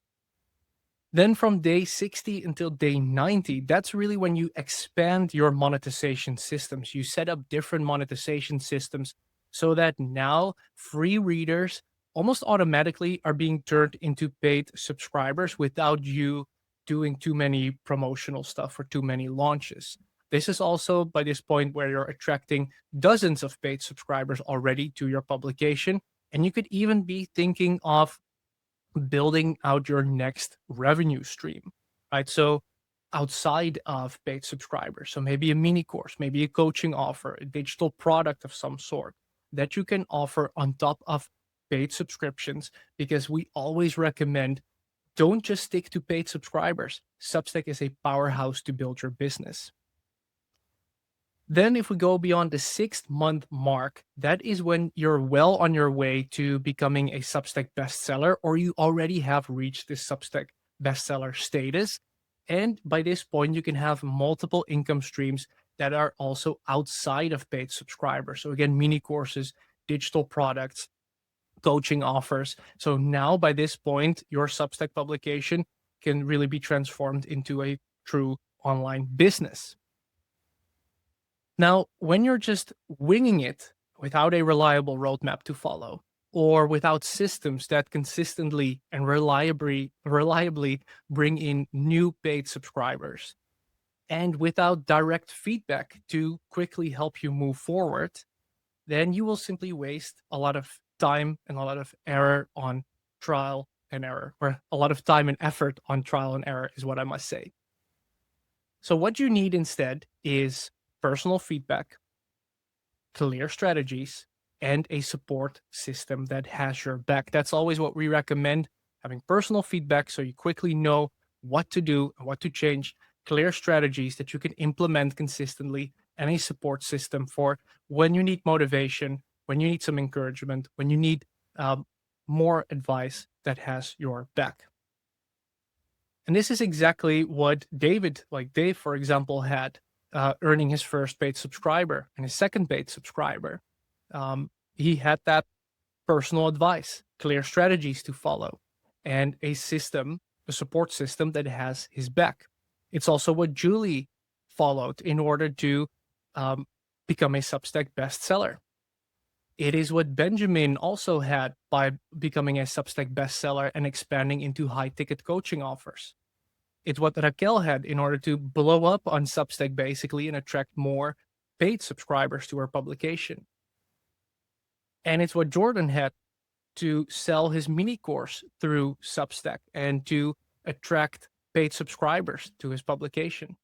Then from day 60 until day 90, that's really when you expand your monetization systems. You set up different monetization systems so that now free readers almost automatically are being turned into paid subscribers without you doing too many promotional stuff or too many launches. This is also by this point where you're attracting dozens of paid subscribers already to your publication. And you could even be thinking of building out your next revenue stream, right? So outside of paid subscribers, so maybe a mini course, maybe a coaching offer, a digital product of some sort that you can offer on top of paid subscriptions, because we always recommend don't just stick to paid subscribers. Substack is a powerhouse to build your business. Then if we go beyond the 6th month mark, that is when you're well on your way to becoming a Substack bestseller, or you already have reached this Substack bestseller status. And by this point, you can have multiple income streams that are also outside of paid subscribers. So again, mini courses, digital products, coaching offers. So now by this point, your Substack publication can really be transformed into a true online business. Now, when you're just winging it without a reliable roadmap to follow, or without systems that consistently and reliably bring in new paid subscribers, and without direct feedback to quickly help you move forward, then you will simply waste a lot of time and a lot of error on trial and error, or a lot of time and effort on trial and error is what I must say. So, what you need instead is personal feedback, clear strategies, and a support system that has your back. That's always what we recommend, having personal feedback so you quickly know what to do and what to change, clear strategies that you can implement consistently, and a support system for when you need motivation, when you need some encouragement, when you need more advice that has your back. And this is exactly what Dave, for example, had earning his first paid subscriber and his second paid subscriber. He had that personal advice, clear strategies to follow, and a system, a support system that has his back. It's also what Julie followed in order to become a Substack bestseller. It is what Benjamin also had by becoming a Substack bestseller and expanding into high ticket coaching offers. It's what Raquel had in order to blow up on Substack basically and attract more paid subscribers to her publication. And it's what Jordan had to sell his mini course through Substack and to attract paid subscribers to his publication.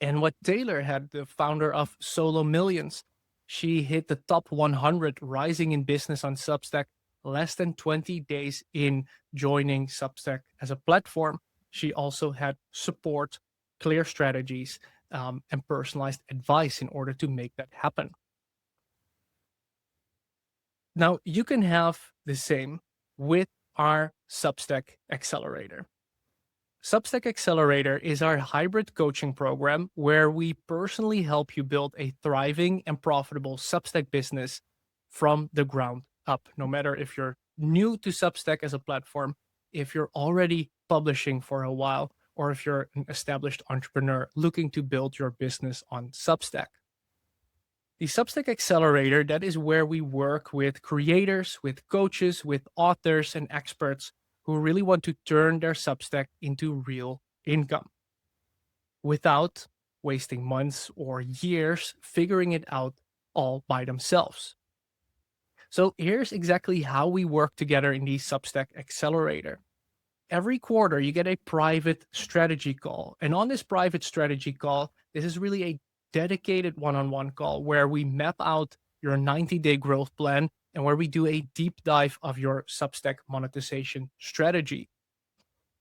And what Taylor had, the founder of Solo Millions, she hit the top 100 rising in business on Substack less than 20 days in joining Substack as a platform. She also had support, clear strategies, and personalized advice in order to make that happen. Now, you can have the same with our Substack Accelerator. Substack Accelerator is our hybrid coaching program where we personally help you build a thriving and profitable Substack business from the ground up, no matter if you're new to Substack as a platform, if you're already publishing for a while, or if you're an established entrepreneur looking to build your business on Substack. The Substack Accelerator, that is where we work with creators, with coaches, with authors and experts who really want to turn their Substack into real income without wasting months or years figuring it out all by themselves. So here's exactly how we work together in the Substack Accelerator. Every quarter, you get a private strategy call. And on this private strategy call, this is really a dedicated one-on-one call where we map out your 90-day growth plan and where we do a deep dive of your Substack monetization strategy.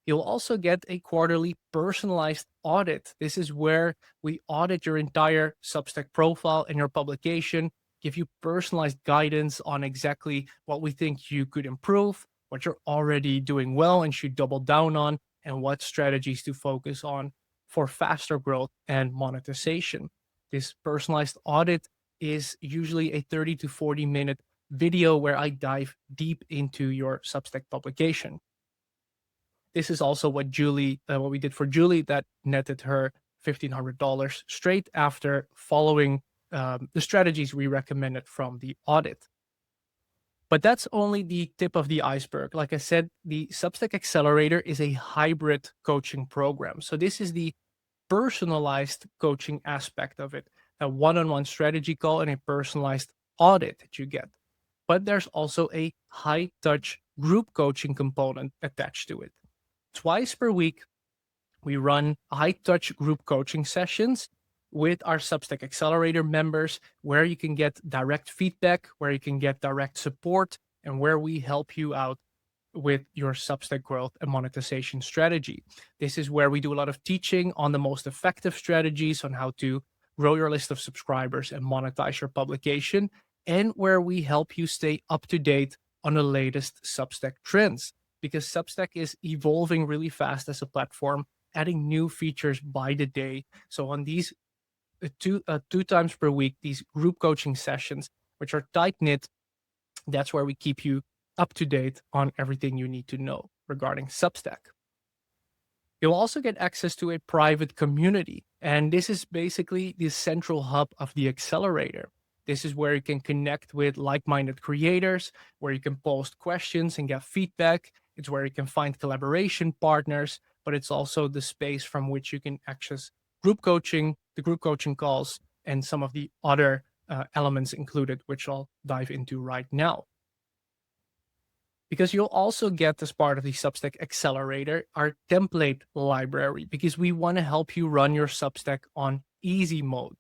You'll also get a quarterly personalized audit. This is where we audit your entire Substack profile and your publication, give you personalized guidance on exactly what we think you could improve, what you're already doing well and should double down on, and what strategies to focus on for faster growth and monetization. This personalized audit is usually a 30 to 40 minute video where I dive deep into your Substack publication. This is also what we did for Julie, that netted her $1,500 straight after following the strategies we recommended from the audit. But that's only the tip of the iceberg. Like I said, the Substack Accelerator is a hybrid coaching program. So this is the personalized coaching aspect of it, a one-on-one strategy call and a personalized audit that you get. But there's also a high-touch group coaching component attached to it. Twice per week, we run high-touch group coaching sessions with our Substack Accelerator members, where you can get direct feedback, where you can get direct support, and where we help you out with your Substack growth and monetization strategy. This is where we do a lot of teaching on the most effective strategies on how to grow your list of subscribers and monetize your publication, and where we help you stay up to date on the latest Substack trends, because Substack is evolving really fast as a platform, adding new features by the day. So on these two times per week, these group coaching sessions, which are tight knit, that's where we keep you up to date on everything you need to know regarding Substack. You'll also get access to a private community, and this is basically the central hub of the accelerator. This is where you can connect with like-minded creators, where you can post questions and get feedback. It's where you can find collaboration partners, but it's also the space from which you can access group coaching, the group coaching calls, and some of the other elements included, which I'll dive into right now. Because you'll also get, as part of the Substack Accelerator, our template library, because we want to help you run your Substack on easy mode.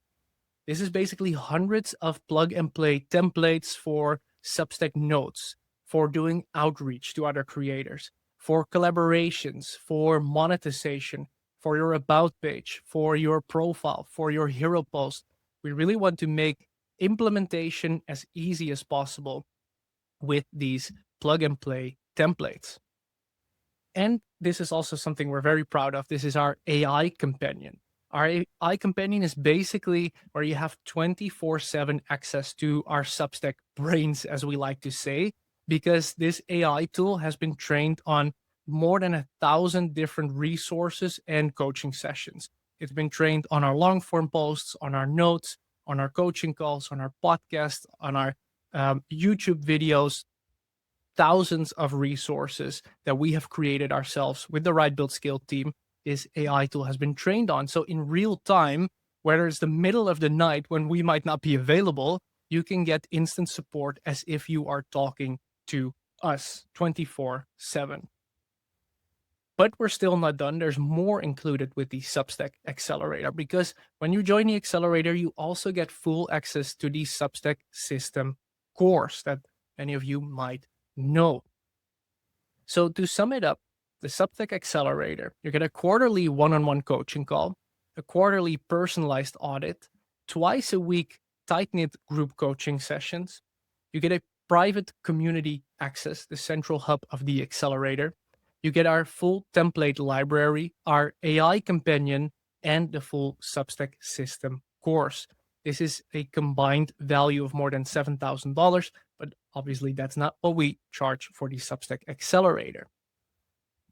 This is basically hundreds of plug and play templates for Substack notes, for doing outreach to other creators, for collaborations, for monetization, for your about page, for your profile, for your hero post. We really want to make implementation as easy as possible with these plug and play templates. And this is also something we're very proud of. This is our AI companion. Our AI companion is basically where you have 24/7 access to our Substack brains, as we like to say, because this AI tool has been trained on more than 1,000 different resources and coaching sessions. It's been trained on our long form posts, on our notes, on our coaching calls, on our podcast, on our YouTube videos, thousands of resources that we have created ourselves with the Right Build Scale team. This AI tool has been trained on. So in real time, whether it's the middle of the night when we might not be available, you can get instant support as if you are talking to us 24/7. But we're still not done. There's more included with the Substack Accelerator, because when you join the Accelerator, you also get full access to the Substack System course that many of you might know. So to sum it up, the Substack Accelerator, you get a quarterly one-on-one coaching call, a quarterly personalized audit, twice a week tight-knit group coaching sessions. You get a private community access, the central hub of the Accelerator. You get our full template library, our AI companion, and the full Substack System course. This is a combined value of more than $7,000, but obviously that's not what we charge for the Substack Accelerator.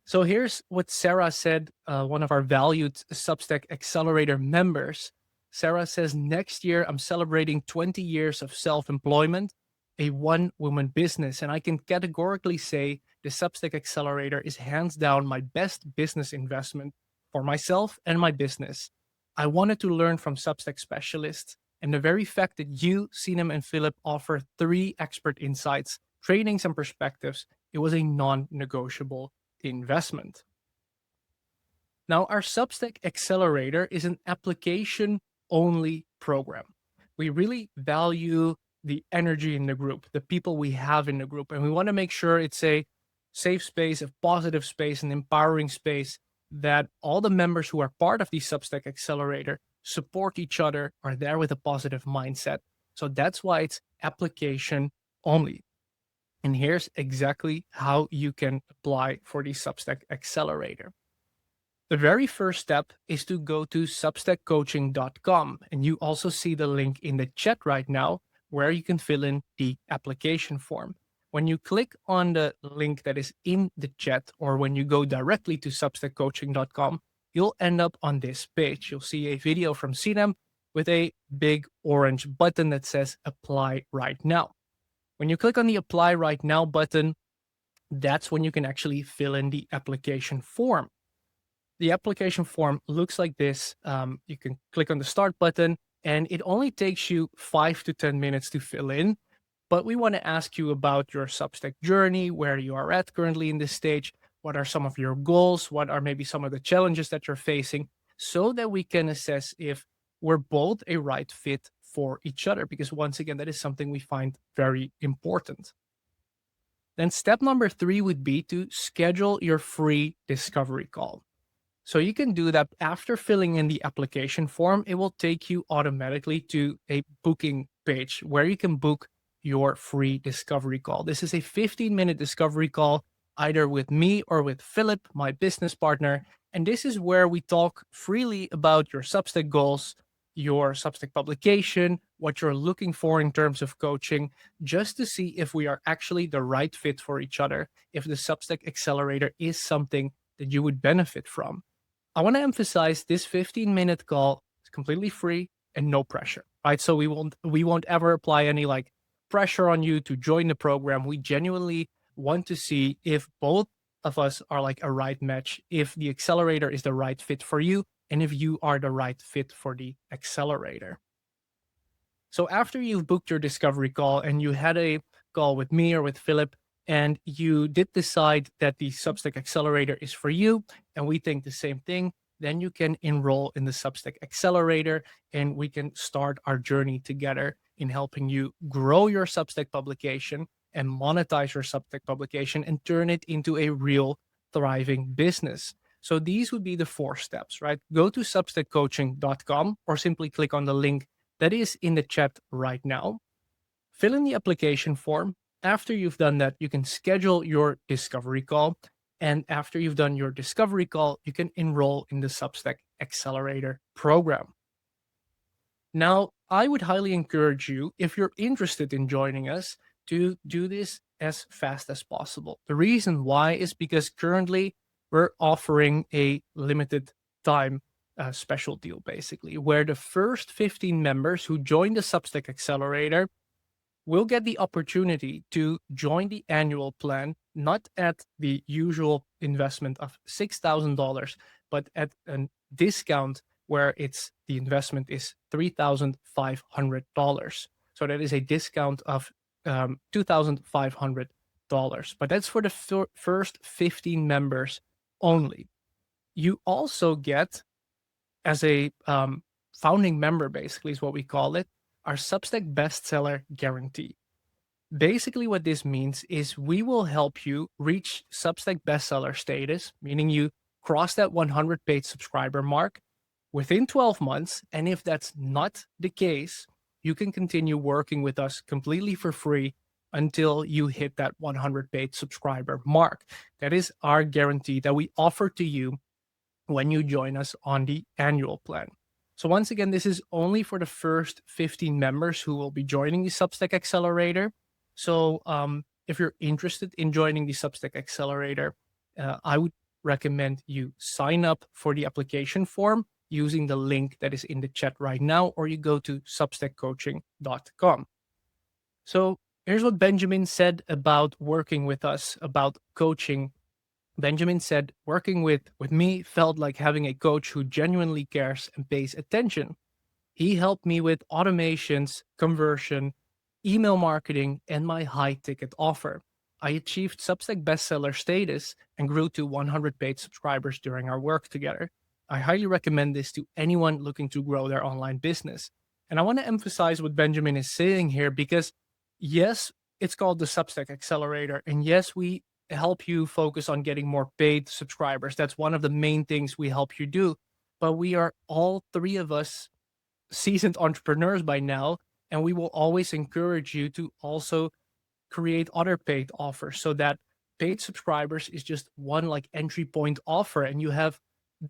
So here's what Sarah said, one of our valued Substack Accelerator members. Sarah says, next year I'm celebrating 20 years of self-employment, a one-woman business, and I can categorically say the Substack Accelerator is hands down my best business investment for myself and my business. I wanted to learn from Substack specialists, and the very fact that you, Sinem, and Philip offer 3 expert insights, trainings, and perspectives, it was a non-negotiable investment. Now, our Substack Accelerator is an application-only program. We really value the energy in the group, the people we have in the group, and we want to make sure it's a safe space, a positive space, an empowering space, that all the members who are part of the Substack Accelerator support each other, are there with a positive mindset. So that's why it's application only. And here's exactly how you can apply for the Substack Accelerator. The very first step is to go to substackcoaching.com, and you also see the link in the chat right now where you can fill in the application form. When you click on the link that is in the chat, or when you go directly to substackcoaching.com, you'll end up on this page. You'll see a video from Sinem with a big orange button that says apply right now. When you click on the apply right now button, that's when you can actually fill in the application form. The application form looks like this. You can click on the start button, and it only takes you 5 to 10 minutes to fill in. But we want to ask you about your Substack journey, where you are at currently in this stage. What are some of your goals? What are maybe some of the challenges that you're facing, so that we can assess if we're both a right fit for each other, because once again, that is something we find very important. Then step number 3 would be to schedule your free discovery call. So you can do that after filling in the application form. It will take you automatically to a booking page where you can book your free discovery call. This is a 15-minute discovery call, either with me or with Philip, my business partner, And this is where we talk freely about your Substack goals, your Substack publication, what you're looking for in terms of coaching, just to see if we are actually the right fit for each other, if the Substack Accelerator is something that you would benefit from. I want to emphasize this 15-minute call is completely free and no pressure, right? So we won't ever apply any like pressure on you to join the program. We genuinely want to see if both of us are like a right match, if the accelerator is the right fit for you, and if you are the right fit for the accelerator. So after you've booked your discovery call and you had a call with me or with Philip, and you did decide that the Substack Accelerator is for you, and we think the same thing, then you can enroll in the Substack Accelerator and we can start our journey together in helping you grow your Substack publication and monetize your Substack publication and turn it into a real thriving business. So these would be the 4 steps, right? Go to substackcoaching.com or simply click on the link that is in the chat right now. Fill in the application form. After you've done that, you can schedule your discovery call. And after you've done your discovery call, you can enroll in the Substack Accelerator program. Now, I would highly encourage you, if you're interested in joining us, to do this as fast as possible. The reason why is because currently we're offering a limited time special deal, basically, where the first 15 members who join the Substack Accelerator will get the opportunity to join the annual plan, not at the usual investment of $6,000, but at a discount where the investment is $3,500. So that is a discount of $2,500. But that's for the first 15 members only. You also get, as a founding member, basically is what we call it, our Substack Bestseller Guarantee. Basically, what this means is we will help you reach Substack bestseller status, meaning you cross that 100 paid subscriber mark within 12 months. And if that's not the case, you can continue working with us completely for free until you hit that 100 paid subscriber mark. That is our guarantee that we offer to you when you join us on the annual plan. So once again, this is only for the first 15 members who will be joining the Substack Accelerator. So if you're interested in joining the Substack Accelerator, I would recommend you sign up for the application form using the link that is in the chat right now, or you go to substackcoaching.com. So here's what Benjamin said about working with us, about coaching. Benjamin said, working with me felt like having a coach who genuinely cares and pays attention. He helped me with automations, conversion, email marketing, and my high ticket offer. I achieved Substack bestseller status and grew to 100 paid subscribers during our work together. I highly recommend this to anyone looking to grow their online business. And I want to emphasize what Benjamin is saying here because, yes, it's called the Substack Accelerator. And yes, we help you focus on getting more paid subscribers. That's one of the main things we help you do. But we are all 3 of us seasoned entrepreneurs by now, and we will always encourage you to also create other paid offers so that paid subscribers is just one like entry point offer, and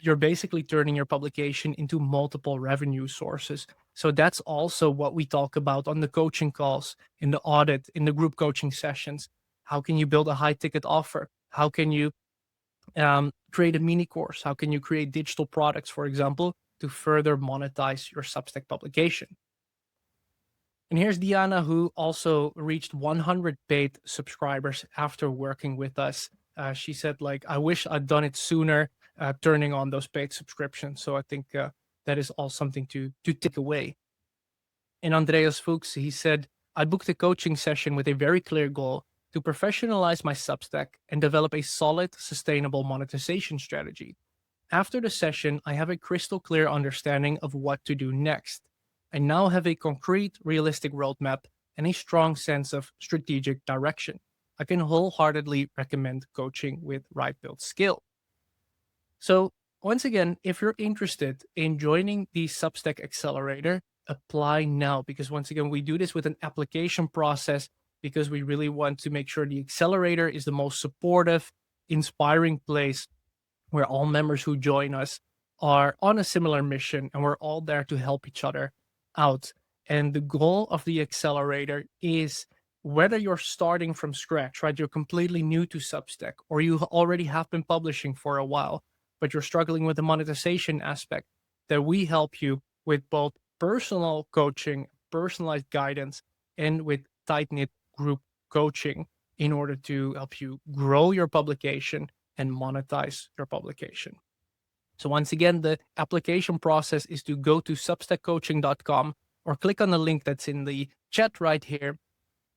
you're basically turning your publication into multiple revenue sources. So that's also what we talk about on the coaching calls, in the audit, in the group coaching sessions. How can you build a high ticket offer? How can you create a mini course? How can you create digital products, for example, to further monetize your Substack publication? And here's Diana, who also reached 100 paid subscribers after working with us. She said, like, I wish I'd done it sooner, turning on those paid subscriptions. So I think that is all something to take away. And Andreas Fuchs, he said, I booked a coaching session with a very clear goal to professionalize my Substack and develop a solid, sustainable monetization strategy. After the session, I have a crystal clear understanding of what to do next. I now have a concrete, realistic roadmap and a strong sense of strategic direction. I can wholeheartedly recommend coaching with Right Built Skill. So once again, if you're interested in joining the Substack Accelerator, apply now, because once again, we do this with an application process because we really want to make sure the accelerator is the most supportive, inspiring place where all members who join us are on a similar mission and we're all there to help each other out. And the goal of the accelerator is, whether you're starting from scratch, right? You're completely new to Substack, or you already have been publishing for a while, but you're struggling with the monetization aspect, that we help you with both personal coaching, personalized guidance, and with tight-knit group coaching in order to help you grow your publication and monetize your publication. So once again, the application process is to go to substackcoaching.com or click on the link that's in the chat right here.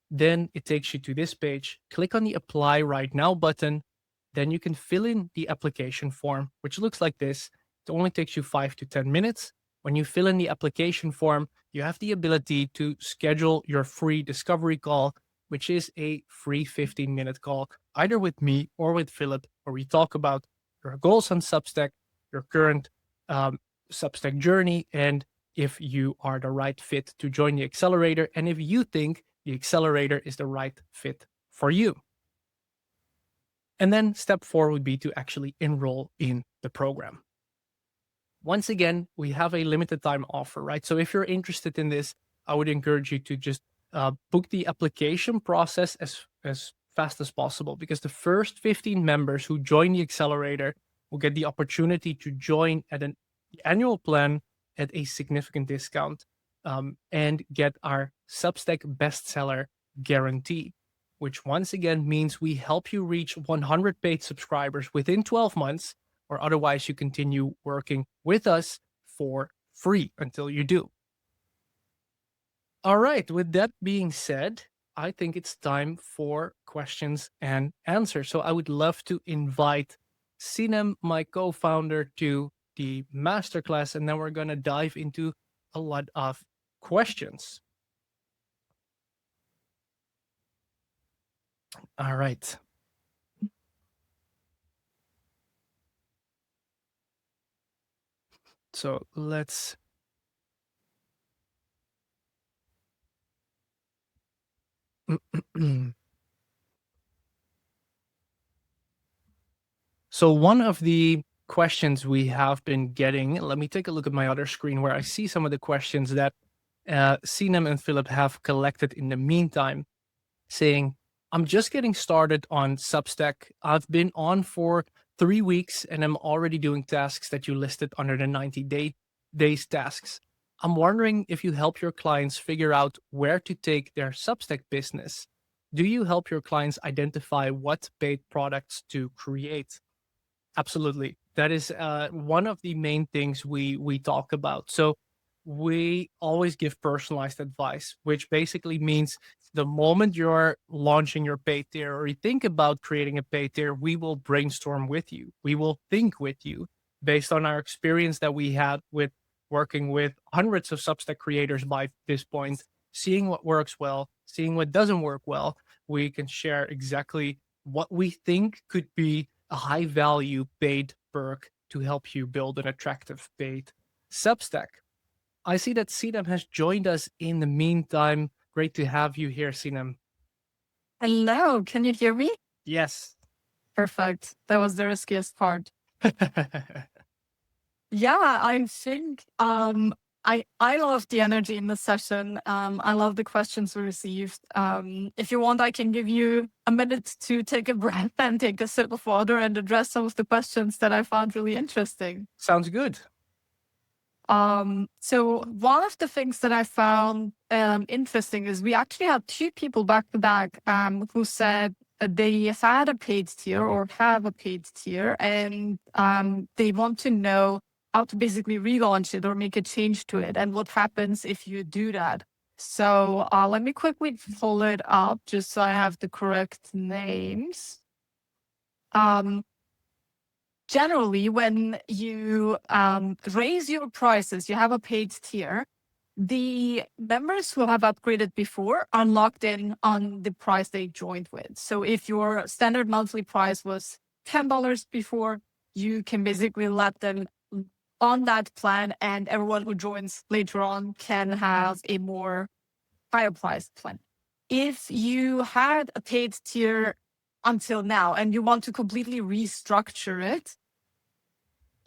Then it takes you to this page. Click on the Apply Right Now button. Then you can fill in the application form, which looks like this. It only takes you 5 to 10 minutes. When you fill in the application form, you have the ability to schedule your free discovery call, which is a free 15-minute call, either with me or with Philip, where we talk about your goals on Substack, your current Substack journey, and if you are the right fit to join the accelerator, and if you think the accelerator is the right fit for you. And then step 4 would be to actually enroll in the program. Once again, we have a limited time offer, right? So if you're interested in this, I would encourage you to just book the application process as fast as possible, because the first 15 members who join the accelerator will get the opportunity to join at an annual plan at a significant discount, and get our Substack bestseller guarantee, which once again means we help you reach 100 paid subscribers within 12 months, or otherwise you continue working with us for free until you do. All right, with that being said, I think it's time for questions and answers. So I would love to invite Sinem, my co-founder, to the masterclass, and then we're going to dive into a lot of questions. All right. So let's So one of the questions we have been getting, let me take a look at my other screen where I see some of the questions that Sinem and Philip have collected in the meantime, saying, I'm just getting started on Substack. I've been on for 3 weeks and I'm already doing tasks that you listed under the 90 days tasks. I'm wondering if you help your clients figure out where to take their Substack business. Do you help your clients identify what paid products to create? Absolutely. That is one of the main things we talk about. So we always give personalized advice, which basically means the moment you're launching your paid tier or you think about creating a paid tier, we will brainstorm with you. We will think with you based on our experience that we had with working with hundreds of Substack creators by this point, seeing what works well, seeing what doesn't work well. We can share exactly what we think could be a high value paid perk to help you build an attractive paid Substack. I see that Sinem has joined us in the meantime. Great to have you here, Sinem. Hello, can you hear me? Yes. Perfect. That was the riskiest part. Yeah, I think I love the energy in the session. I love the questions we received. If you want, I can give you a minute to take a breath and take a sip of water and address some of the questions that I found really interesting. Sounds good. So one of the things that I found interesting is we actually had 2 people back to back who said they had a paid tier or have a paid tier, and they want to know how to basically relaunch it or make a change to it, and what happens if you do that. So let me quickly pull it up just so I have the correct names. Generally, when you raise your prices, you have a paid tier, the members who have upgraded before are locked in on the price they joined with. So if your standard monthly price was $10 before, you can basically let them on that plan, and everyone who joins later on can have a more higher priced plan. If you had a paid tier until now and you want to completely restructure it,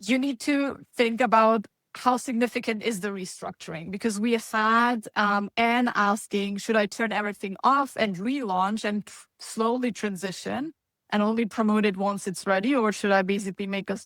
you need to think about how significant is the restructuring, because we have had Anne asking, should I turn everything off and relaunch and slowly transition and only promote it once it's ready, or should I basically make a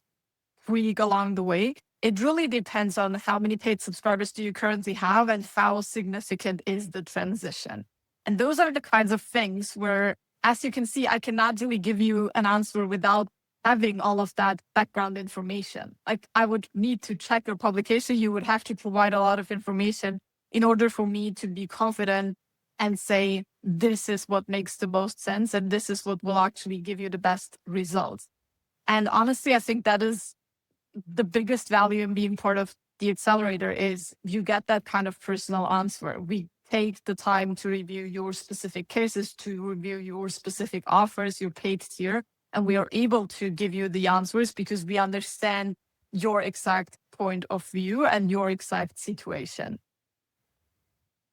tweak along the way? It really depends on how many paid subscribers do you currently have and how significant is the transition. And those are the kinds of things where, as you can see, I cannot really give you an answer without having all of that background information. Like, I would need to check your publication. You would have to provide a lot of information in order for me to be confident and say, this is what makes the most sense and this is what will actually give you the best results. And honestly, I think that is the biggest value in being part of the accelerator, is you get that kind of personal answer. We take the time to review your specific cases, to review your specific offers, your paid tier, and we are able to give you the answers because we understand your exact point of view and your exact situation.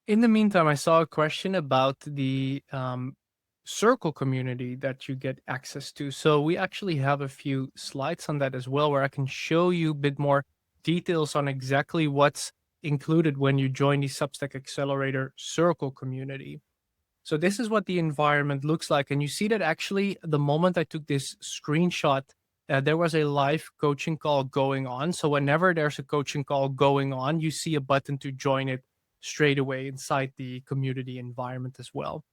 In the meantime, I saw a question about the Circle community that you get access to. So we actually have a few slides on that as well, where I can show you a bit more details on exactly what's included when you join the Substack Accelerator Circle community. So this is what the environment looks like. And you see that actually the moment I took this screenshot, there was a live coaching call going on. So whenever there's a coaching call going on, you see a button to join it straight away inside the community environment as well.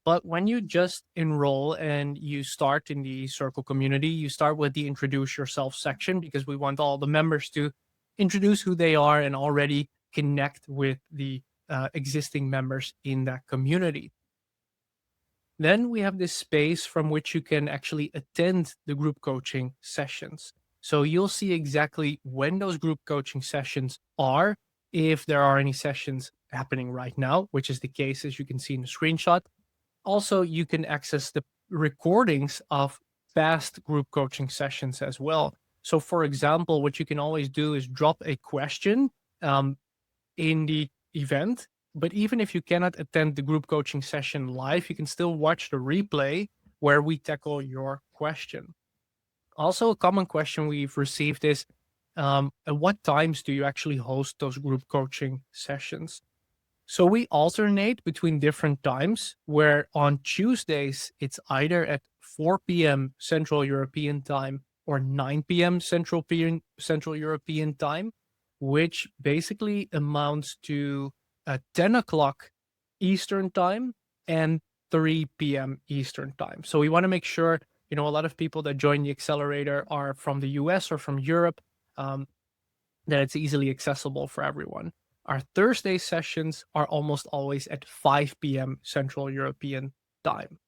But when you just enroll and you start in the Circle community, you start with the introduce yourself section, because we want all the members to introduce who they are and already connect with the existing members in that community. Then we have this space from which you can actually attend the group coaching sessions. So you'll see exactly when those group coaching sessions are, if there are any sessions happening right now, which is the case as you can see in the screenshot. Also, you can access the recordings of past group coaching sessions as well. So for example, what you can always do is drop a question in the event. But even if you cannot attend the group coaching session live, you can still watch the replay where we tackle your question. Also, a common question we've received is, at what times do you actually host those group coaching sessions? So we alternate between different times, where on Tuesdays, it's either at 4 p.m. Central European time or 9 p.m. Central European time, which basically amounts to 10 o'clock Eastern time and 3 p.m. Eastern time. So we want to make sure, a lot of people that join the accelerator are from the US or from Europe, that it's easily accessible for everyone. Our Thursday sessions are almost always at 5 p.m. Central European time.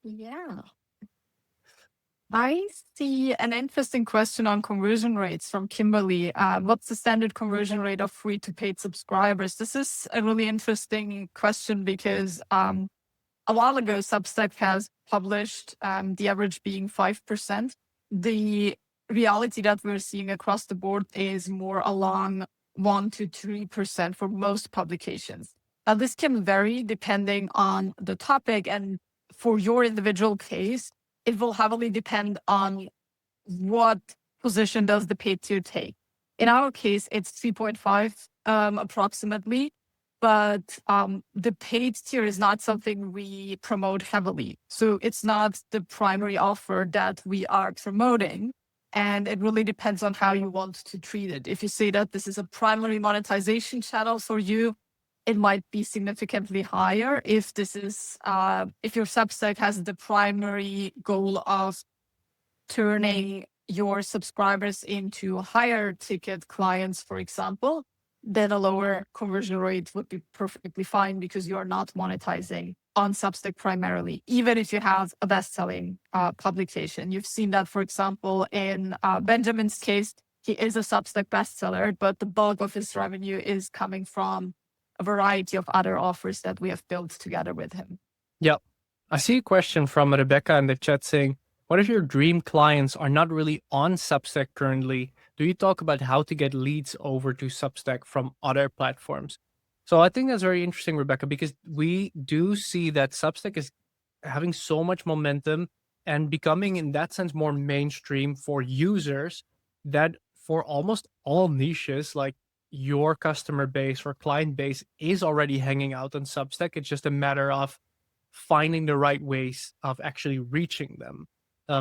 Yeah. I see an interesting question on conversion rates from Kimberly. What's the standard conversion rate of free to paid subscribers? This is a really interesting question because a while ago, Substack has published the average being 5%. The reality that we're seeing across the board is more along 1 to 3% for most publications. Now, this can vary depending on the topic, and for your individual case, it will heavily depend on what position does the paid tier take. In our case, it's 3.5 approximately, but the paid tier is not something we promote heavily. So it's not the primary offer that we are promoting. And it really depends on how you want to treat it. If you say that this is a primary monetization channel for you, it might be significantly higher. If this is, if your Substack has the primary goal of turning your subscribers into higher ticket clients, for example, then a lower conversion rate would be perfectly fine because you're not monetizing on Substack primarily, even if you have a best-selling publication. You've seen that, for example, in Benjamin's case, he is a Substack bestseller, but the bulk of his revenue is coming from a variety of other offers that we have built together with him. Yeah. I see a question from Rebecca in the chat saying, what if your dream clients are not really on Substack currently? Do you talk about how to get leads over to Substack from other platforms? So I think that's very interesting, Rebecca, because we do see that Substack is having so much momentum and becoming, in that sense, more mainstream for users that for almost all niches, like your customer base or client base is already hanging out on Substack. It's just a matter of finding the right ways of actually reaching them.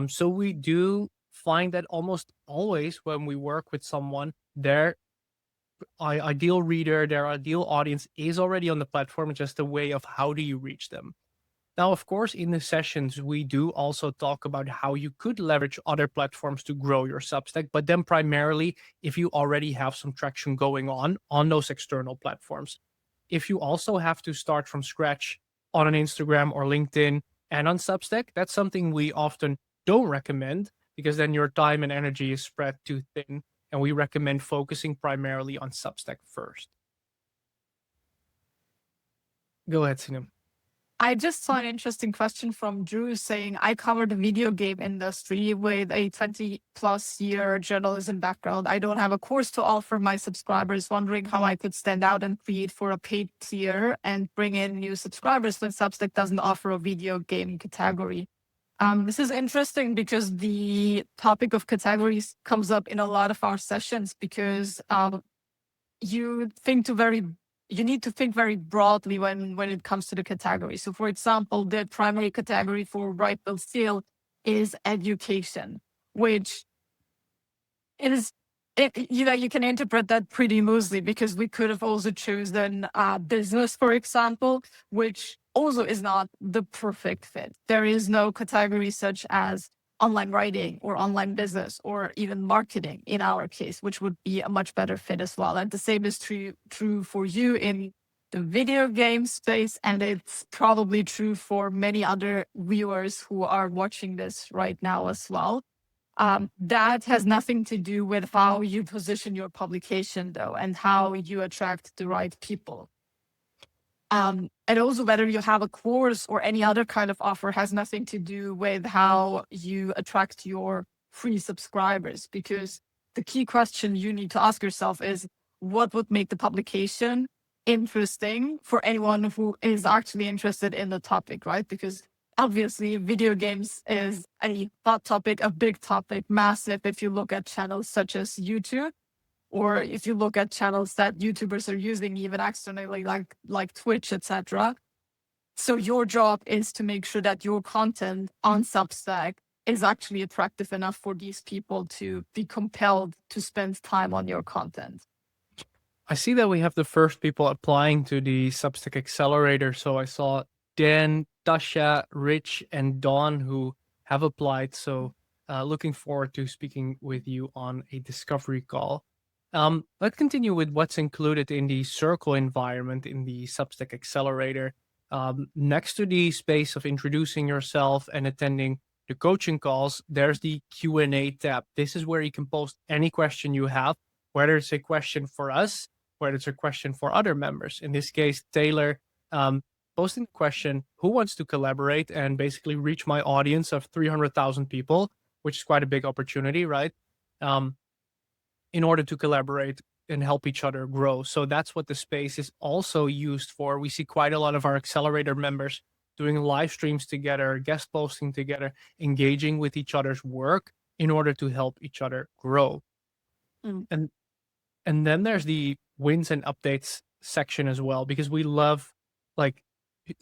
So we do find that almost always when we work with someone, their ideal reader, their ideal audience is already on the platform. It's just a way of how do you reach them. Now, of course, in the sessions, we do also talk about how you could leverage other platforms to grow your Substack, but then primarily if you already have some traction going on those external platforms. If you also have to start from scratch on an Instagram or LinkedIn and on Substack, that's something we often don't recommend because then your time and energy is spread too thin. And we recommend focusing primarily on Substack first. Go ahead, Sinem. I just saw an interesting question from Drew saying, I cover the video game industry with a 20+ year journalism background. I don't have a course to offer my subscribers, wondering how I could stand out and create for a paid tier and bring in new subscribers when Substack doesn't offer a video game category. This is interesting because the topic of categories comes up in a lot of our sessions because you need to think very broadly when it comes to the category. So for example, the primary category for Right Bill Seal is education, which is, you can interpret that pretty loosely because we could have also chosen business, for example, which also is not the perfect fit. There is no category such as online writing or online business or even marketing in our case, which would be a much better fit as well. And the same is true for you in the video game space. And it's probably true for many other viewers who are watching this right now as well. That has nothing to do with how you position your publication though, and how you attract the right people. And also whether you have a course or any other kind of offer has nothing to do with how you attract your free subscribers, because the key question you need to ask yourself is what would make the publication interesting for anyone who is actually interested in the topic, right? Because obviously video games is a hot topic, a big topic, massive if you look at channels such as YouTube. Or if you look at channels that YouTubers are using even externally, like Twitch, etc. So your job is to make sure that your content on Substack is actually attractive enough for these people to be compelled to spend time on your content. I see that we have the first people applying to the Substack Accelerator. So I saw Dan, Tasha, Rich, and Dawn who have applied. So looking forward to speaking with you on a discovery call. Let's continue with what's included in the circle environment in the Substack Accelerator. Next to the space of introducing yourself and attending the coaching calls, there's the Q&A tab. This is where you can post any question you have, whether it's a question for us, whether it's a question for other members. In this case, Taylor posting the question, who wants to collaborate and basically reach my audience of 300,000 people, which is quite a big opportunity, right? In order to collaborate and help each other grow. So that's what the space is also used for. We see quite a lot of our accelerator members doing live streams together, guest posting together, engaging with each other's work in order to help each other grow. And then there's the wins and updates section as well, because we love like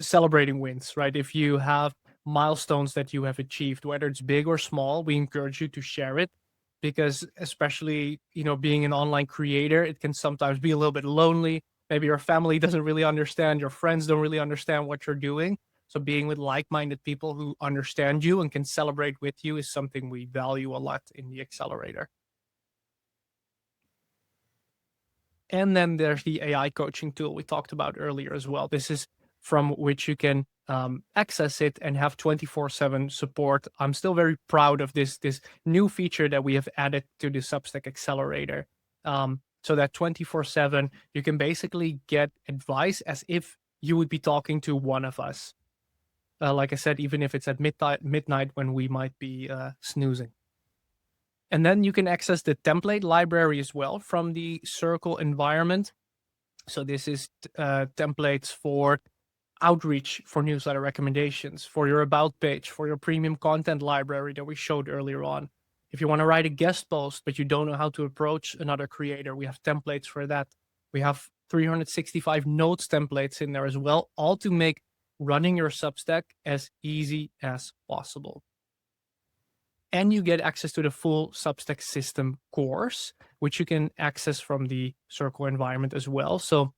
celebrating wins, right? If you have milestones that you have achieved, whether it's big or small, we encourage you to share it. Because especially, being an online creator, it can sometimes be a little bit lonely. Maybe your family doesn't really understand, your friends don't really understand what you're doing. So being with like-minded people who understand you and can celebrate with you is something we value a lot in the accelerator. And then there's the AI coaching tool we talked about earlier as well. This is from which you can access it and have 24/7 support. I'm still very proud of this new feature that we have added to the Substack Accelerator. So that 24/7, you can basically get advice as if you would be talking to one of us. Like I said, even if it's at midnight when we might be snoozing. And then you can access the template library as well from the Circle environment. So this is templates for outreach for newsletter recommendations, for your about page, for your premium content library that we showed earlier on. If you want to write a guest post, but you don't know how to approach another creator, we have templates for that. We have 365 notes templates in there as well, all to make running your Substack as easy as possible. And you get access to the full Substack system course, which you can access from the Circle environment as well. So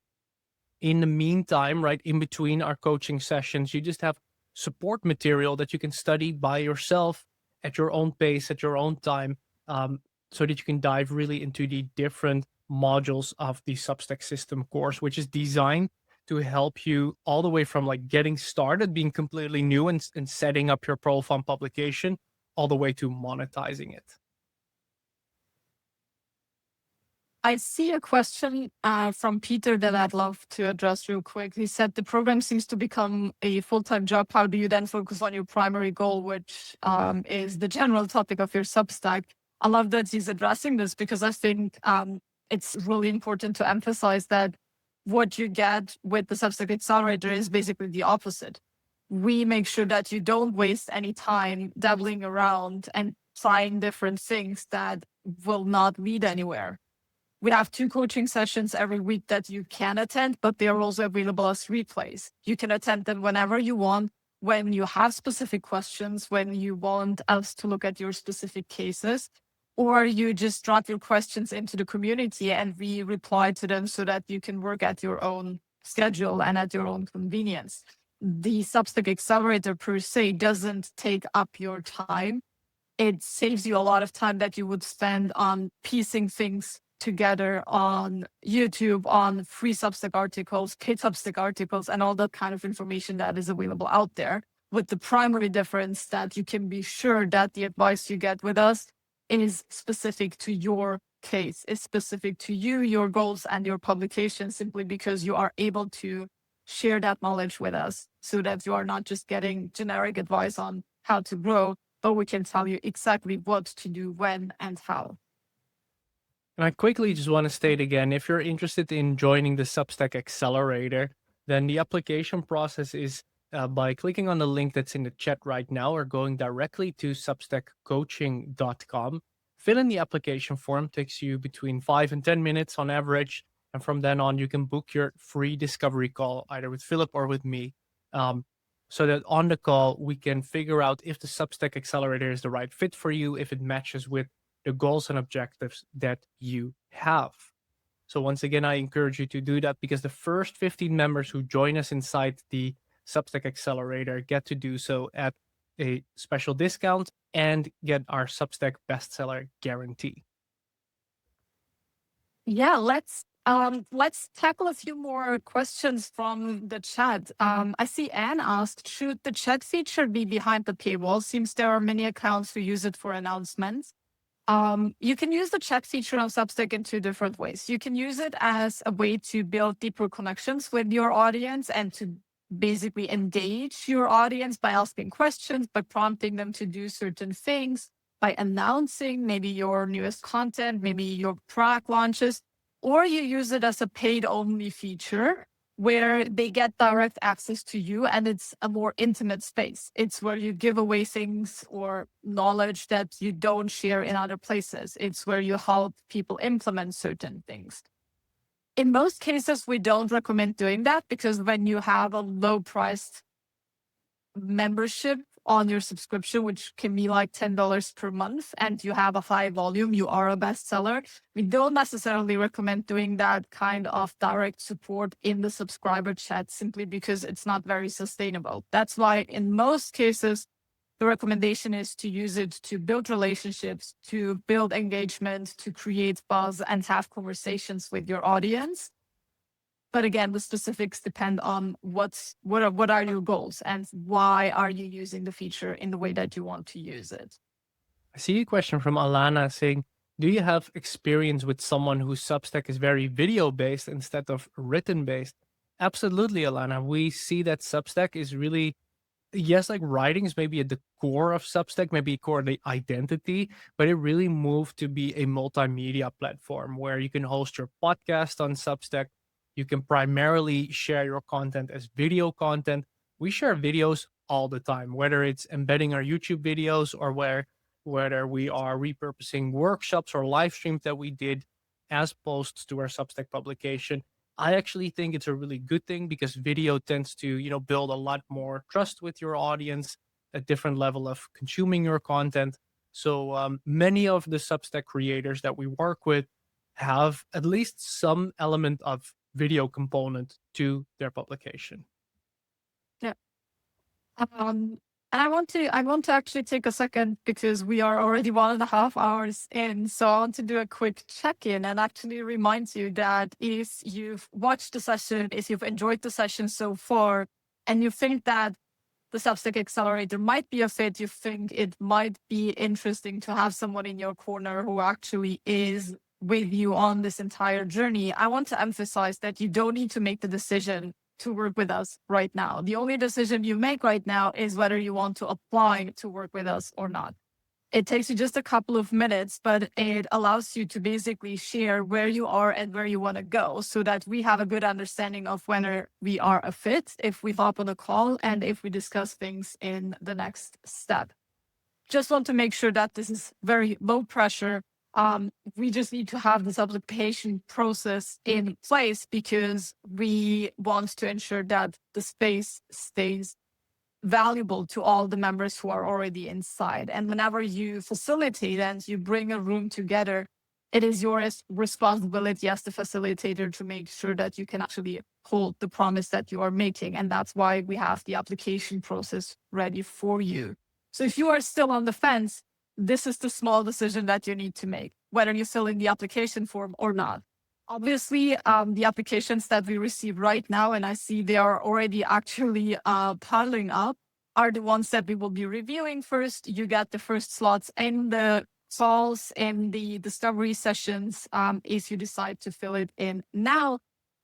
in the meantime, right in between our coaching sessions, you just have support material that you can study by yourself at your own pace, at your own time, so that you can dive really into the different modules of the Substack system course, which is designed to help you all the way from like getting started, being completely new and setting up your profile and publication, all the way to monetizing it. I see a question from Peter that I'd love to address real quick. He said the program seems to become a full-time job. How do you then focus on your primary goal, which is the general topic of your Substack? I love that he's addressing this because I think it's really important to emphasize that what you get with the Substack Accelerator is basically the opposite. We make sure that you don't waste any time dabbling around and trying different things that will not lead anywhere. We have 2 coaching sessions every week that you can attend, but they are also available as replays. You can attend them whenever you want, when you have specific questions, when you want us to look at your specific cases, or you just drop your questions into the community and we reply to them so that you can work at your own schedule and at your own convenience. The Substack Accelerator per se doesn't take up your time. It saves you a lot of time that you would spend on piecing things together on YouTube, on free Substack articles, paid Substack articles, and all that kind of information that is available out there, with the primary difference that you can be sure that the advice you get with us is specific to your case, is specific to you, your goals, and your publication, simply because you are able to share that knowledge with us so that you are not just getting generic advice on how to grow, but we can tell you exactly what to do, when, and how. And I quickly just want to state again, if you're interested in joining the Substack Accelerator, then the application process is by clicking on the link that's in the chat right now or going directly to substackcoaching.com. Fill in the application form, takes you between 5 and 10 minutes on average. And from then on, you can book your free discovery call either with Philip or with me. So that on the call, we can figure out if the Substack Accelerator is the right fit for you, if it matches with the goals and objectives that you have. So once again, I encourage you to do that because the first 15 members who join us inside the Substack Accelerator get to do so at a special discount and get our Substack bestseller guarantee. Yeah, let's tackle a few more questions from the chat. I see Anne asked, should the chat feature be behind the paywall? Seems there are many accounts who use it for announcements. You can use the chat feature on Substack in 2 different ways. You can use it as a way to build deeper connections with your audience and to basically engage your audience by asking questions, by prompting them to do certain things, by announcing maybe your newest content, maybe your product launches, or you use it as a paid only feature where they get direct access to you and it's a more intimate space. It's where you give away things or knowledge that you don't share in other places. It's where you help people implement certain things. In most cases, we don't recommend doing that because when you have a low priced membership on your subscription, which can be like $10 per month, and you have a high volume, you are a bestseller, we don't necessarily recommend doing that kind of direct support in the subscriber chat simply because it's not very sustainable. That's why in most cases, the recommendation is to use it to build relationships, to build engagement, to create buzz and have conversations with your audience. But again, the specifics depend on what are your goals and why are you using the feature in the way that you want to use it. I see a question from Alana saying, do you have experience with someone whose Substack is very video-based instead of written-based? Absolutely, Alana. We see that Substack is really, yes, like writing is maybe at the core of Substack, maybe core of the identity, but it really moved to be a multimedia platform where you can host your podcast on Substack. You can primarily share your content as video content. We share videos all the time, whether it's embedding our YouTube videos or whether we are repurposing workshops or live streams that we did as posts to our Substack publication. I actually think it's a really good thing because video tends to, build a lot more trust with your audience, a different level of consuming your content. So many of the Substack creators that we work with have at least some element of video component to their publication. Yeah. Um, and I want to actually take a second because we are already 1.5 hours in. So I want to do a quick check-in and actually remind you that if you've watched the session, if you've enjoyed the session so far, and you think that the Substack Accelerator might be a fit, you think it might be interesting to have someone in your corner who actually is with you on this entire journey, I want to emphasize that you don't need to make the decision to work with us right now. The only decision you make right now is whether you want to apply to work with us or not. It takes you just a couple of minutes, but it allows you to basically share where you are and where you want to go so that we have a good understanding of whether we are a fit, if we hop on a call, and if we discuss things in the next step. Just want to make sure that this is very low pressure. We just need to have this application process in place because we want to ensure that the space stays valuable to all the members who are already inside. And whenever you facilitate and you bring a room together, it is your responsibility as the facilitator to make sure that you can actually hold the promise that you are making. And that's why we have the application process ready for you. So if you are still on the fence, this is the small decision that you need to make, whether you fill in the application form or not. Obviously, the applications that we receive right now, and I see they are already actually piling up, are the ones that we will be reviewing first. You get the first slots in the calls and the discovery sessions if you decide to fill it in now.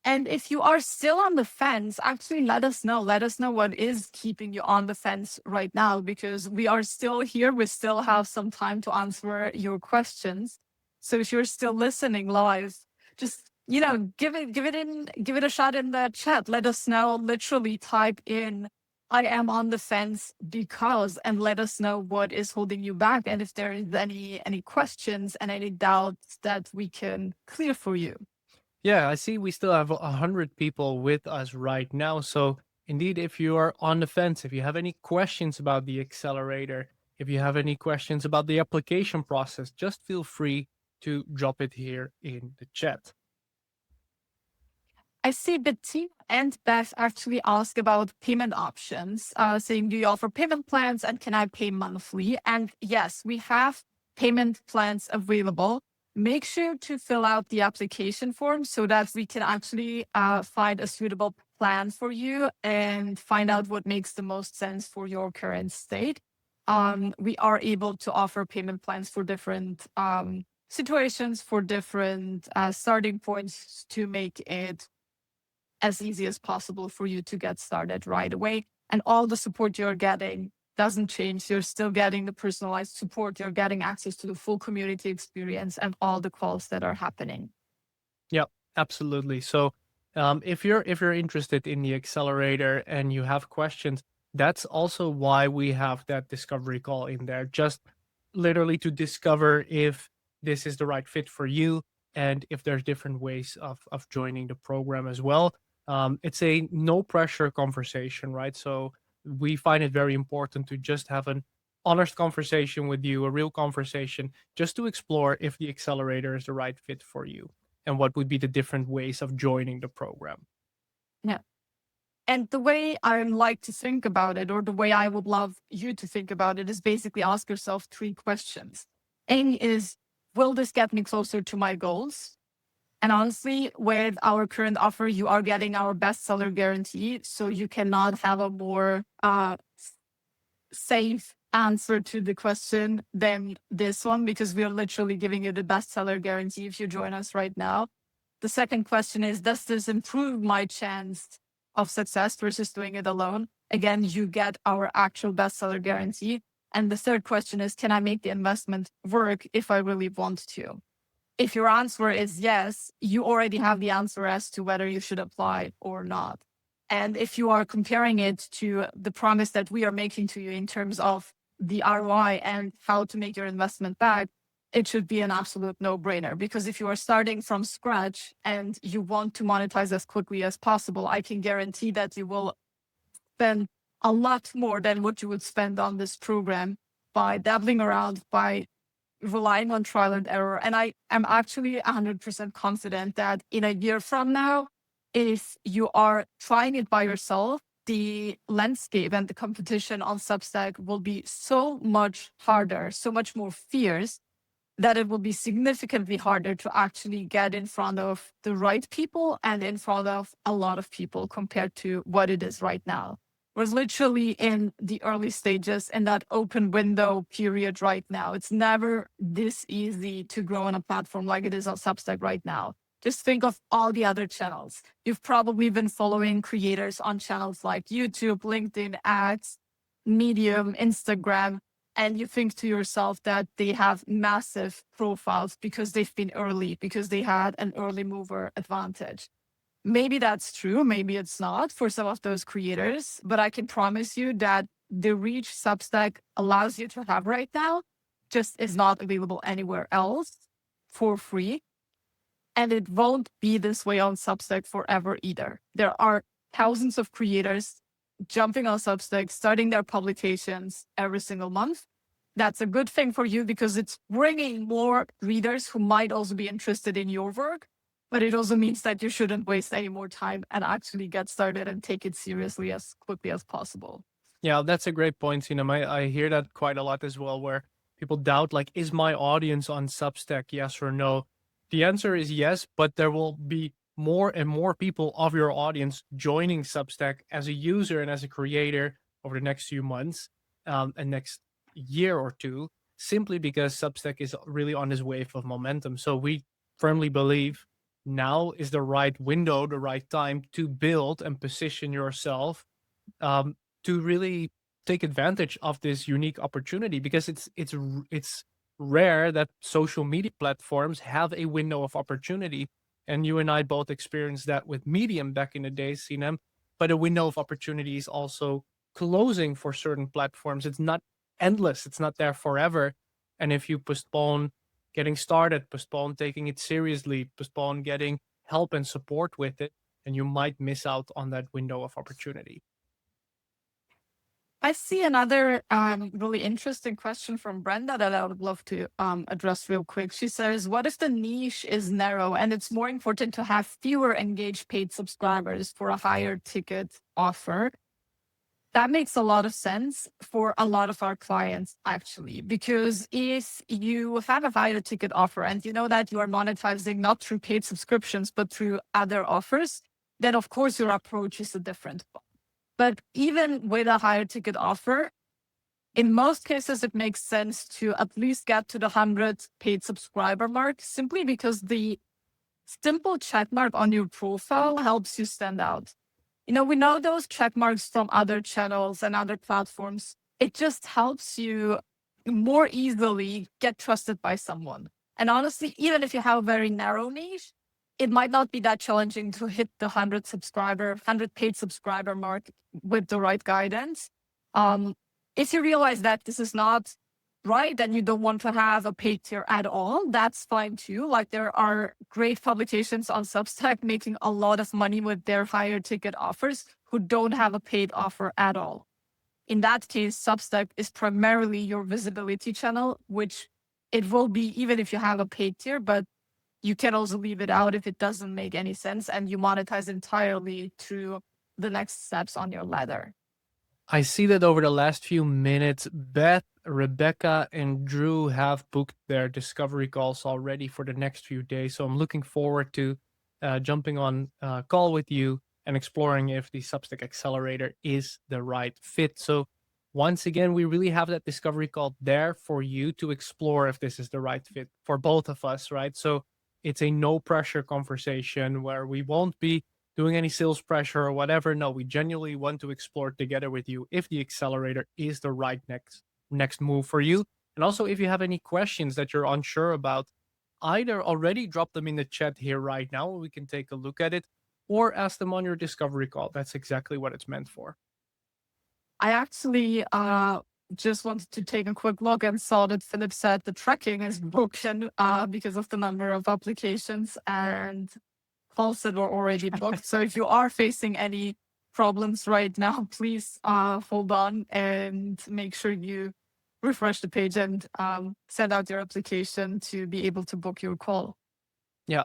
And if you are still on the fence, actually let us know. Let us know what is keeping you on the fence right now, because we are still here. We still have some time to answer your questions. So if you're still listening live, just, give it a shot in the chat. Let us know, literally type in, I am on the fence because, and let us know what is holding you back. And if there is any questions and any doubts that we can clear for you. Yeah, I see we still have 100 people with us right now. So indeed, if you are on the fence, if you have any questions about the accelerator, if you have any questions about the application process, just feel free to drop it here in the chat. I see Bettina and Beth actually ask about payment options, saying, do you offer payment plans and can I pay monthly? And yes, we have payment plans available. Make sure to fill out the application form so that we can actually find a suitable plan for you and find out what makes the most sense for your current state. We are able to offer payment plans for different situations, for different starting points, to make it as easy as possible for you to get started right away. And all the support you're getting doesn't change. You're still getting the personalized support. You're getting access to the full community experience and all the calls that are happening. Yeah, absolutely. So if you're interested in the accelerator and you have questions, that's also why we have that discovery call in there, just literally to discover if this is the right fit for you and if there's different ways of joining the program as well. It's a no pressure conversation, right? So we find it very important to just have an honest conversation with you, a real conversation, just to explore if the accelerator is the right fit for you and what would be the different ways of joining the program. Yeah. And the way I like to think about it, or the way I would love you to think about it, is basically ask yourself 3 questions. A is, will this get me closer to my goals? And honestly, with our current offer, you are getting our bestseller guarantee. So you cannot have a more safe answer to the question than this one, because we are literally giving you the bestseller guarantee if you join us right now. The second question is, does this improve my chance of success versus doing it alone? Again, you get our actual bestseller guarantee. And the third question is, can I make the investment work if I really want to? If your answer is yes, you already have the answer as to whether you should apply or not. And if you are comparing it to the promise that we are making to you in terms of the ROI and how to make your investment back, it should be an absolute no-brainer. Because if you are starting from scratch and you want to monetize as quickly as possible, I can guarantee that you will spend a lot more than what you would spend on this program by dabbling around, by relying on trial and error. And I am actually 100% confident that in a year from now, if you are trying it by yourself, the landscape and the competition on Substack will be so much harder, so much more fierce, that it will be significantly harder to actually get in front of the right people and in front of a lot of people compared to what it is right now. We're literally in the early stages in that open window period right now. It's never this easy to grow on a platform like it is on Substack right now. Just think of all the other channels. You've probably been following creators on channels like YouTube, LinkedIn ads, Medium, Instagram, and you think to yourself that they have massive profiles because they've been early, because they had an early mover advantage. Maybe that's true, maybe it's not for some of those creators, but I can promise you that the reach Substack allows you to have right now just is not available anywhere else for free. And it won't be this way on Substack forever either. There are thousands of creators jumping on Substack, starting their publications every single month. That's a good thing for you because it's bringing more readers who might also be interested in your work. But it also means that you shouldn't waste any more time and actually get started and take it seriously as quickly as possible. Yeah, that's a great point, Sinem. I hear that quite a lot as well, where people doubt, like, is my audience on Substack, yes or no? The answer is yes, but there will be more and more people of your audience joining Substack as a user and as a creator over the next few months and next year or two, simply because Substack is really on this wave of momentum. So we firmly believe now is the right window, the right time to build and position yourself to really take advantage of this unique opportunity, because it's rare that social media platforms have a window of opportunity. And you and I both experienced that with Medium back in the day, Sinem. But a window of opportunity is also closing for certain platforms. It's not endless. It's not there forever. And if you postpone getting started, postpone taking it seriously, postpone getting help and support with it, and you might miss out on that window of opportunity. I see another really interesting question from Brenda that I would love to address real quick. She says, what if the niche is narrow and it's more important to have fewer engaged paid subscribers for a higher ticket offer? That makes a lot of sense for a lot of our clients, actually, because if you have a higher ticket offer and you know that you are monetizing not through paid subscriptions, but through other offers, then of course your approach is a different one. But even with a higher ticket offer, in most cases, it makes sense to at least get to the 100 paid subscriber mark, simply because the simple check mark on your profile helps you stand out. You know, we know those check marks from other channels and other platforms. It just helps you more easily get trusted by someone. And honestly, even if you have a very narrow niche, it might not be that challenging to hit the 100 paid subscriber mark with the right guidance. If you realize that this is not right and you don't want to have a paid tier at all, that's fine too. Like, there are great publications on Substack making a lot of money with their higher ticket offers who don't have a paid offer at all. In that case, Substack is primarily your visibility channel, which it will be even if you have a paid tier, but you can also leave it out if it doesn't make any sense and you monetize entirely through the next steps on your ladder. I see that over the last few minutes, Beth, Rebecca, and Drew have booked their discovery calls already for the next few days. So I'm looking forward to jumping on a call with you and exploring if the Substack Accelerator is the right fit. So once again, we really have that discovery call there for you to explore if this is the right fit for both of us, right? So it's a no pressure conversation where we won't be doing any sales pressure or whatever. No, we genuinely want to explore together with you if the accelerator is the right next move for you. And also, if you have any questions that you're unsure about, either already drop them in the chat here right now, we can take a look at it, or ask them on your discovery call. That's exactly what it's meant for. I actually just wanted to take a quick look and saw that Philip said the tracking is broken because of the number of applications and calls that were already booked. So if you are facing any problems right now, please hold on and make sure you refresh the page and send out your application to be able to book your call. Yeah.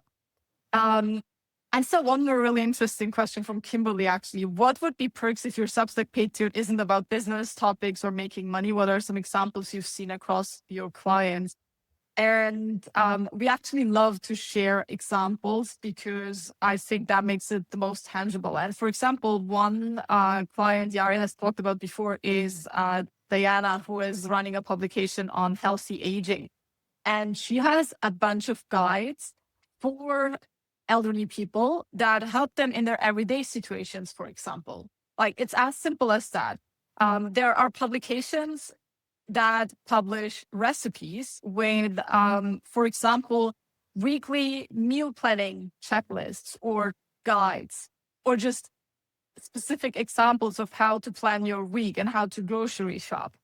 I saw one more really interesting question from Kimberly, actually. What would be perks if your Substack paid tier isn't about business topics or making money? What are some examples you've seen across your clients? And we actually love to share examples because I think that makes it the most tangible. And for example, one client Jari has talked about before is Diana, who is running a publication on healthy aging. And she has a bunch of guides for elderly people that help them in their everyday situations, for example. Like it's as simple as that. There are publications that publish recipes with, for example, weekly meal planning checklists or guides, or just specific examples of how to plan your week and how to grocery shop.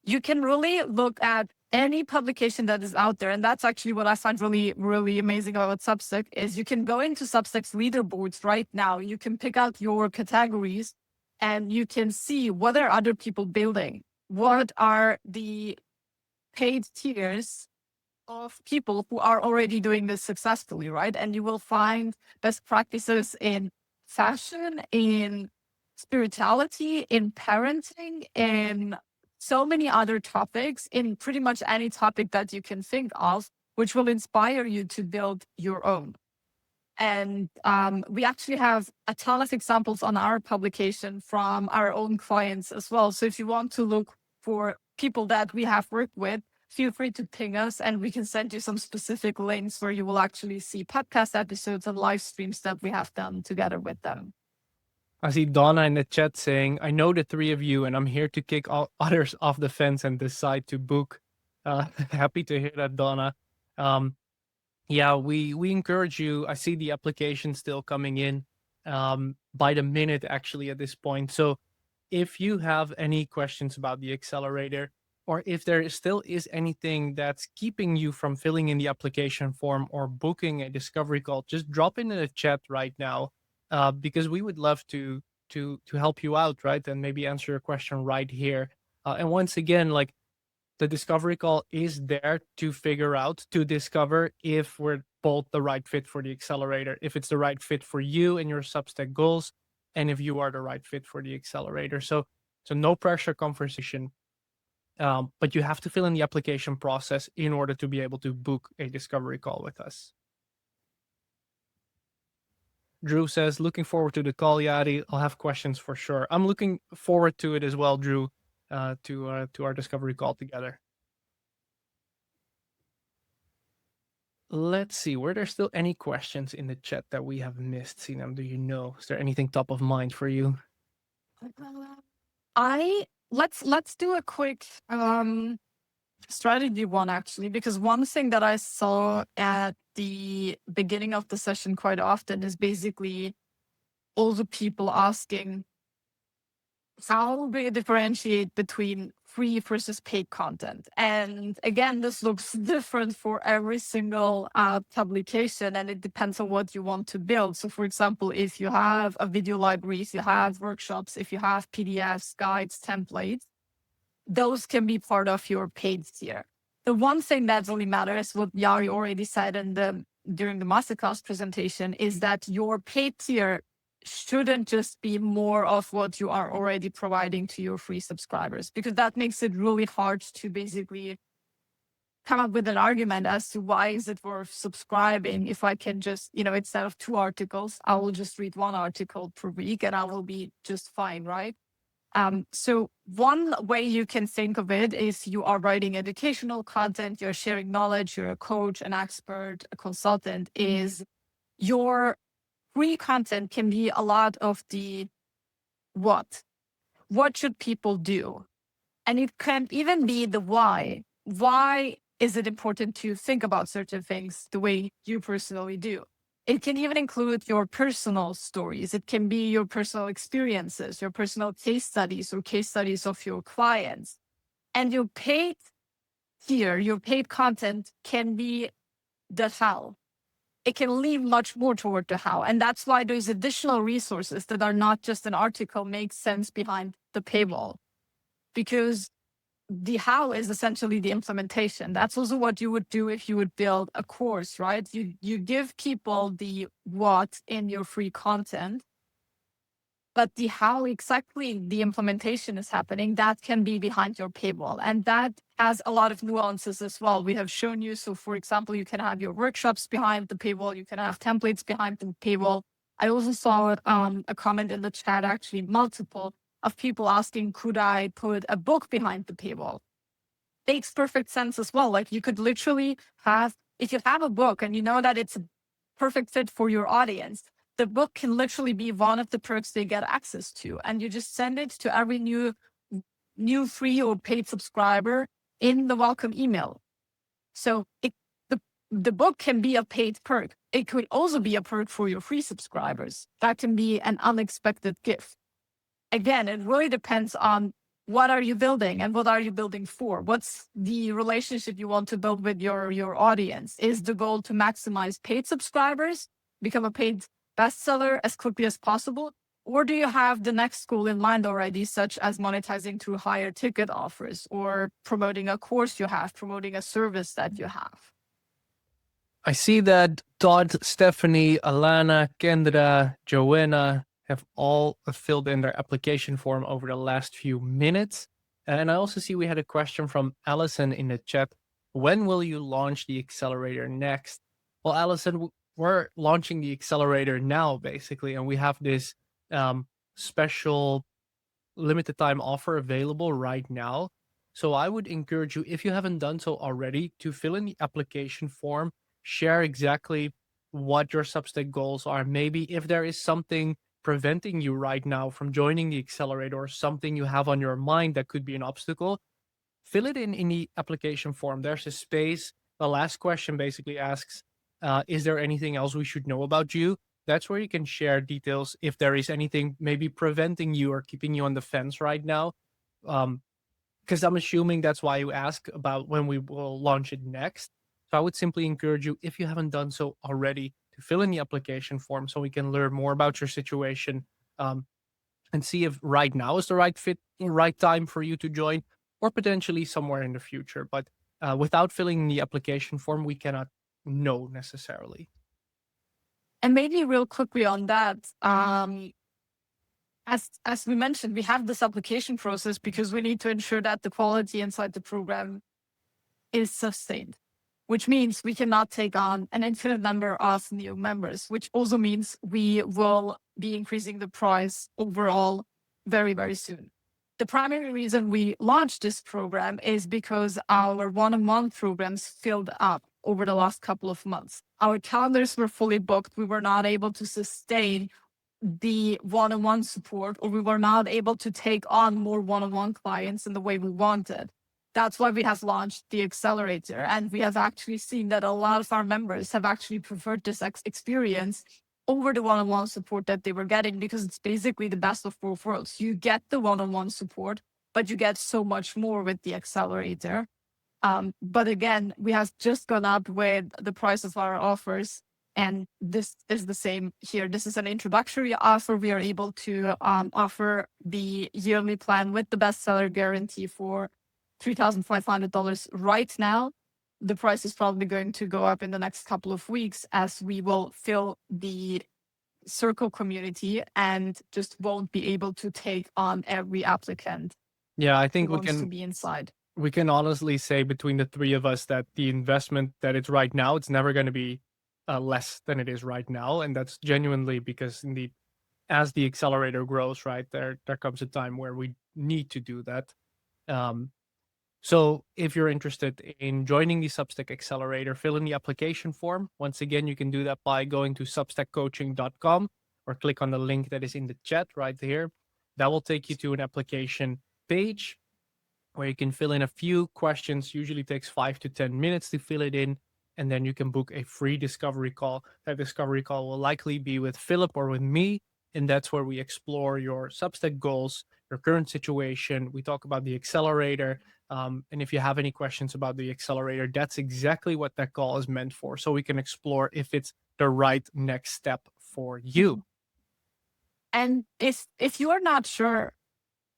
You can really look at any publication that is out there. And that's actually what I find really, really amazing about Substack is you can go into Substack's leaderboards right now. You can pick out your categories and you can see what are other people building. What are the paid tiers of people who are already doing this successfully, right? And you will find best practices in fashion, in spirituality, in parenting, in so many other topics, in pretty much any topic that you can think of, which will inspire you to build your own. And we actually have a ton of examples on our publication from our own clients as well. So if you want to look for people that we have worked with, feel free to ping us and we can send you some specific links where you will actually see podcast episodes and live streams that we have done together with them. I see Donna in the chat saying, I know the three of you and I'm here to kick all others off the fence and decide to book. Happy to hear that, Donna. Yeah, we encourage you. I see the application still coming in by the minute, actually, at this point. So if you have any questions about the accelerator, or if there still is anything that's keeping you from filling in the application form or booking a discovery call, just drop it in the chat right now, because we would love to help you out, right? And maybe answer your question right here. And once again, like, the discovery call is there to figure out, to discover if we're both the right fit for the accelerator, if it's the right fit for you and your Substack goals, and if you are the right fit for the accelerator. So no pressure conversation, but you have to fill in the application process in order to be able to book a discovery call with us. Drew says, looking forward to the call, Jari. I'll have questions for sure. I'm looking forward to it as well, Drew, to our discovery call together. Let's see, were there still any questions in the chat that we have missed? Sinem, do you know? Is there anything top of mind for you? Let's do a quick strategy one, actually, because one thing that I saw at the beginning of the session quite often is basically all the people asking, how do you differentiate between free versus paid content? And again, this looks different for every single publication, and it depends on what you want to build. So for example, if you have a video library, if you have workshops, if you have PDFs, guides, templates, those can be part of your paid tier. The one thing that really matters, what Jari already said during the masterclass presentation, is that your paid tier shouldn't just be more of what you are already providing to your free subscribers, because that makes it really hard to basically come up with an argument as to why is it worth subscribing if I can just, instead of 2 articles, I will just read 1 article per week and I will be just fine, right? So one way you can think of it is you are writing educational content, you're sharing knowledge, you're a coach, an expert, a consultant, is your free content can be a lot of the what should people do? And it can even be the why is it important to think about certain things the way you personally do? It can even include your personal stories. It can be your personal experiences, your personal case studies or case studies of your clients. And your paid tier, your paid content can be the how. It can lean much more toward the how. And that's why those additional resources that are not just an article make sense behind the paywall. Because the how is essentially the implementation. That's also what you would do if you would build a course, right? You give people the what in your free content, but the how exactly the implementation is happening, that can be behind your paywall. And that has a lot of nuances as well. We have shown you. So for example, you can have your workshops behind the paywall. You can have templates behind the paywall. I also saw a comment in the chat, actually multiple, of people asking, could I put a book behind the paywall? Makes perfect sense as well. Like you could literally have, if you have a book and you know that it's a perfect fit for your audience, the book can literally be one of the perks they get access to. And you just send it to every new free or paid subscriber in the welcome email. So the book can be a paid perk. It could also be a perk for your free subscribers. That can be an unexpected gift. Again, it really depends on what are you building and what are you building for? What's the relationship you want to build with your audience? Is the goal to maximize paid subscribers, become a paid bestseller as quickly as possible? Or do you have the next goal in mind already, such as monetizing through higher ticket offers or promoting a course you have, promoting a service that you have? I see that Todd, Stephanie, Alana, Kendra, Joanna have all filled in their application form over the last few minutes. And I also see we had a question from Allison in the chat. When will you launch the accelerator next? Well, Allison, we're launching the accelerator now, basically, and we have this special limited time offer available right now. So I would encourage you, if you haven't done so already, to fill in the application form, share exactly what your Substack goals are. Maybe if there is something preventing you right now from joining the accelerator or something you have on your mind that could be an obstacle, fill it in the application form. There's a space. The last question basically asks, is there anything else we should know about you? That's where you can share details if there is anything maybe preventing you or keeping you on the fence right now. Because I'm assuming that's why you ask about when we will launch it next. So I would simply encourage you, if you haven't done so already, to fill in the application form so we can learn more about your situation, and see if right now is the right fit, right time for you to join, or potentially somewhere in the future. But without filling in the application form, we cannot know necessarily. And maybe real quickly on that, as we mentioned, we have this application process because we need to ensure that the quality inside the program is sustained, which means we cannot take on an infinite number of new members, which also means we will be increasing the price overall very, very soon. The primary reason we launched this program is because our one-on-one programs filled up over the last couple of months. Our calendars were fully booked. We were not able to sustain the one-on-one support, or we were not able to take on more one-on-one clients in the way we wanted. That's why we have launched the accelerator. And we have actually seen that a lot of our members have actually preferred this experience over the one-on-one support that they were getting, because it's basically the best of both worlds. You get the one-on-one support, but you get so much more with the accelerator. But again, we have just gone up with the price of our offers. And this is the same here. This is an introductory offer. We are able to offer the yearly plan with the bestseller guarantee for $3,500 right now. The price is probably going to go up in the next couple of weeks as we will fill the circle community and just won't be able to take on every applicant. Yeah, I think who wants to be inside. We can honestly say between the three of us that the investment that it's right now, it's never going to be less than it is right now. And that's genuinely because indeed, as the accelerator grows, right, there comes a time where we need to do that. So if you're interested in joining the Substack Accelerator, fill in the application form. Once again, you can do that by going to substackcoaching.com or click on the link that is in the chat right here. That will take you to an application page. where you can fill in a few questions. Usually takes 5 to 10 minutes to fill it in. And then you can book a free discovery call. That discovery call will likely be with Philip or with me. And that's where we explore your Substack goals, your current situation. We talk about the accelerator. And if you have any questions about the accelerator, that's exactly what that call is meant for. So we can explore if it's the right next step for you. And if you are not sure,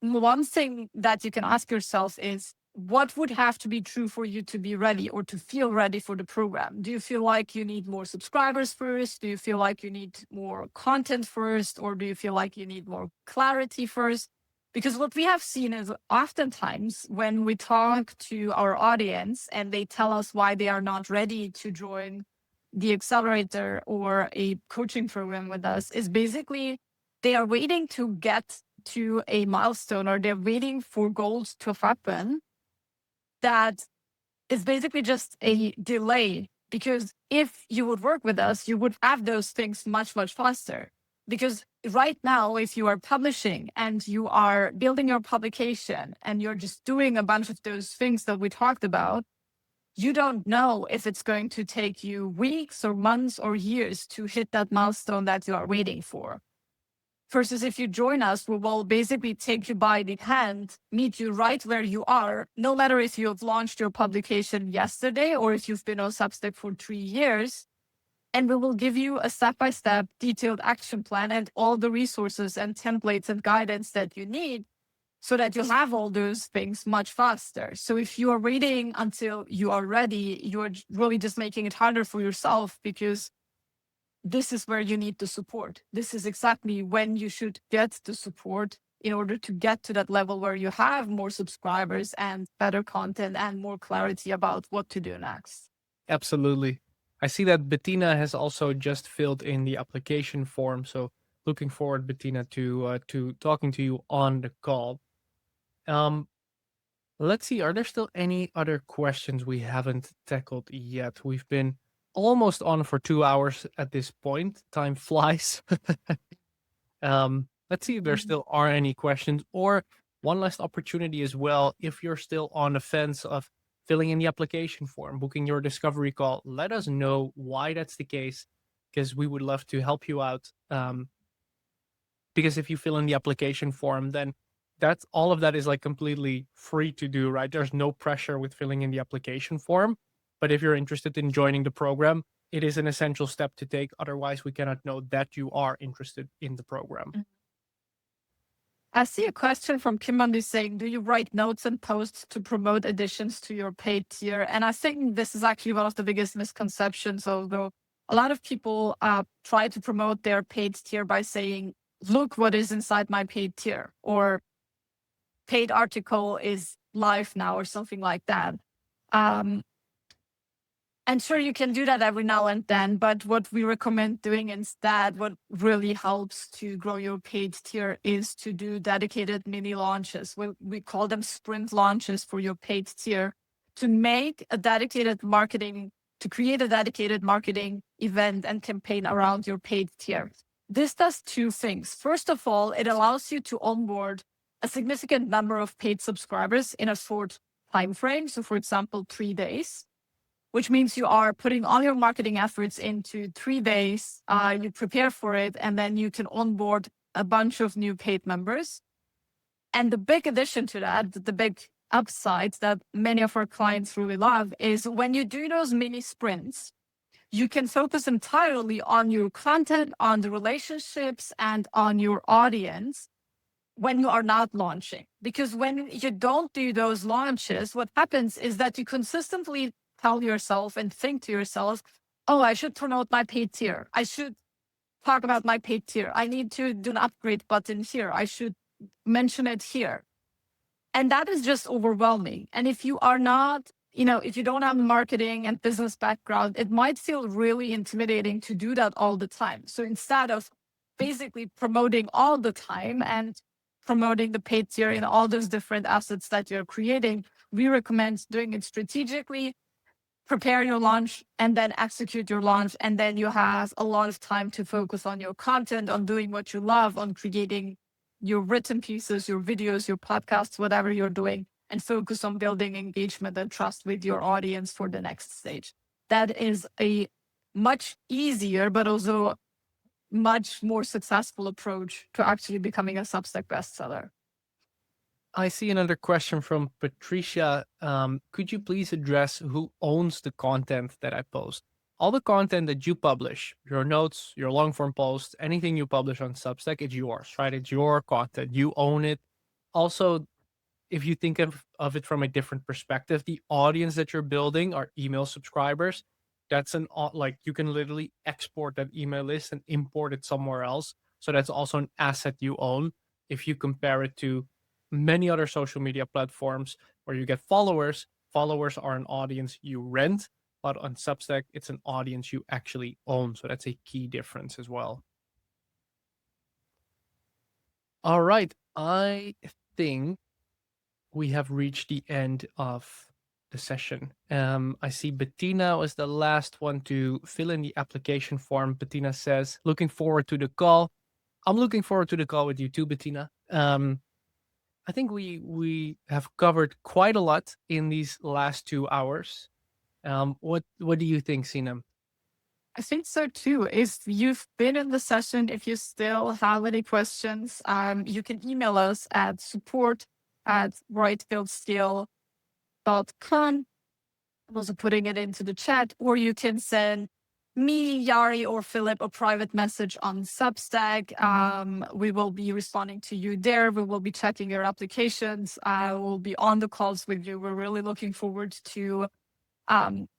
one thing that you can ask yourself is, what would have to be true for you to be ready or to feel ready for the program? Do you feel like you need more subscribers first? Do you feel like you need more content first? Or do you feel like you need more clarity first? Because what we have seen is oftentimes when we talk to our audience and they tell us why they are not ready to join the accelerator or a coaching program with us, is basically they are waiting to get to a milestone, or they're waiting for goals to happen that is basically just a delay. Because if you would work with us, you would have those things much, much faster. Because right now, if you are publishing and you are building your publication and you're just doing a bunch of those things that we talked about, you don't know if it's going to take you weeks or months or years to hit that milestone that you are waiting for. Versus if you join us, we will basically take you by the hand, meet you right where you are, no matter if you've launched your publication yesterday or if you've been on Substack for 3 years. And we will give you a step-by-step detailed action plan and all the resources and templates and guidance that you need so that you have all those things much faster. So if you are waiting until you are ready, you're really just making it harder for yourself, because this is where you need the support. This is exactly when you should get the support in order to get to that level where you have more subscribers and better content and more clarity about what to do next. Absolutely. I see that Bettina has also just filled in the application form. So looking forward, Bettina, to talking to you on the call. Let's see. Are there still any other questions we haven't tackled yet? We've been almost on for 2 hours at this point. Time flies. Let's see if there still are any questions, or one last opportunity as well. If you're still on the fence of filling in the application form, booking your discovery call, let us know why that's the case, because we would love to help you out. Because if you fill in the application form, then that's all of that is like completely free to do, right? There's no pressure with filling in the application form. But if you're interested in joining the program, it is an essential step to take. Otherwise, we cannot know that you are interested in the program. I see a question from Kimberly saying, do you write notes and posts to promote additions to your paid tier? And I think this is actually one of the biggest misconceptions, although a lot of people try to promote their paid tier by saying, look what is inside my paid tier, or paid article is live now, or something like that. And sure, you can do that every now and then, but what we recommend doing instead, what really helps to grow your paid tier, is to do dedicated mini launches. We call them sprint launches for your paid tier, to make a dedicated marketing, to create a dedicated marketing event and campaign around your paid tier. This does two things. First of all, it allows you to onboard a significant number of paid subscribers in a short time frame. So for example, 3 days, which means you are putting all your marketing efforts into 3 days. You prepare for it, and then you can onboard a bunch of new paid members. And the big addition to that, the big upside that many of our clients really love, is when you do those mini sprints, you can focus entirely on your content, on the relationships, and on your audience when you are not launching. Because when you don't do those launches, what happens is that you consistently tell yourself and think to yourself, oh, I should promote my paid tier. I should talk about my paid tier. I need to do an upgrade button here. I should mention it here. And that is just overwhelming. And if you are not, if you don't have a marketing and business background, it might feel really intimidating to do that all the time. So instead of basically promoting all the time and promoting the paid tier in all those different assets that you're creating, we recommend doing it strategically. Prepare your launch and then execute your launch. And then you have a lot of time to focus on your content, on doing what you love, on creating your written pieces, your videos, your podcasts, whatever you're doing. and focus on building engagement and trust with your audience for the next stage. That is a much easier, but also much more successful approach to actually becoming a Substack bestseller. I see another question from Patricia. Could you please address who owns the content that I post? All the content that you publish, your notes, your long form posts, anything you publish on Substack, it's yours, right? It's your content. You own it. Also, if you think of it from a different perspective, the audience that you're building are email subscribers. That's like you can literally export that email list and import it somewhere else. So that's also an asset you own. If you compare it to many other social media platforms where you get followers, followers are an audience you rent, but on Substack, it's an audience you actually own. So that's a key difference as well. All right. I think we have reached the end of the session. I see Bettina was the last one to fill in the application form. Bettina says, looking forward to the call. I'm looking forward to the call with you too, Bettina. I think we have covered quite a lot in these last 2 hours. What do you think, Sinem? I think so too. If you've been in the session, if you still have any questions, you can email us at support@brightfieldsteel.com. I'm also putting it into the chat, or you can send me, Jari, or Philip a private message on Substack. We will be responding to you there. We will be checking your applications. I will be on the calls with you. We're really looking forward to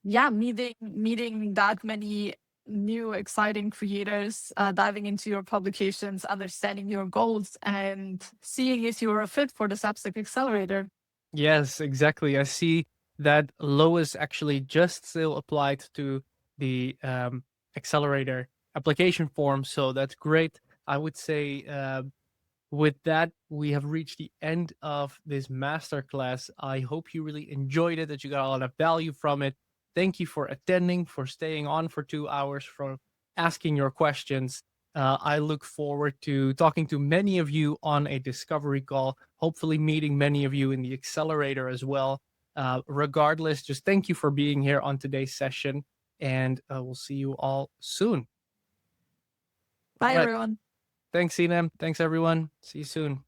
meeting that many new exciting creators, diving into your publications, understanding your goals, and seeing if you're a fit for the Substack Accelerator. Yes, exactly. I see that Lois actually just still applied to the accelerator application form, so that's great. I would say with that, we have reached the end of this masterclass. I hope you really enjoyed it, that you got a lot of value from it. Thank you for attending, for staying on for 2 hours, for asking your questions. I look forward to talking to many of you on a discovery call, hopefully meeting many of you in the accelerator as well. Regardless, just thank you for being here on today's session, and we'll see you all soon. Bye, All right. everyone. Thanks, Sinem. Thanks, everyone. See you soon.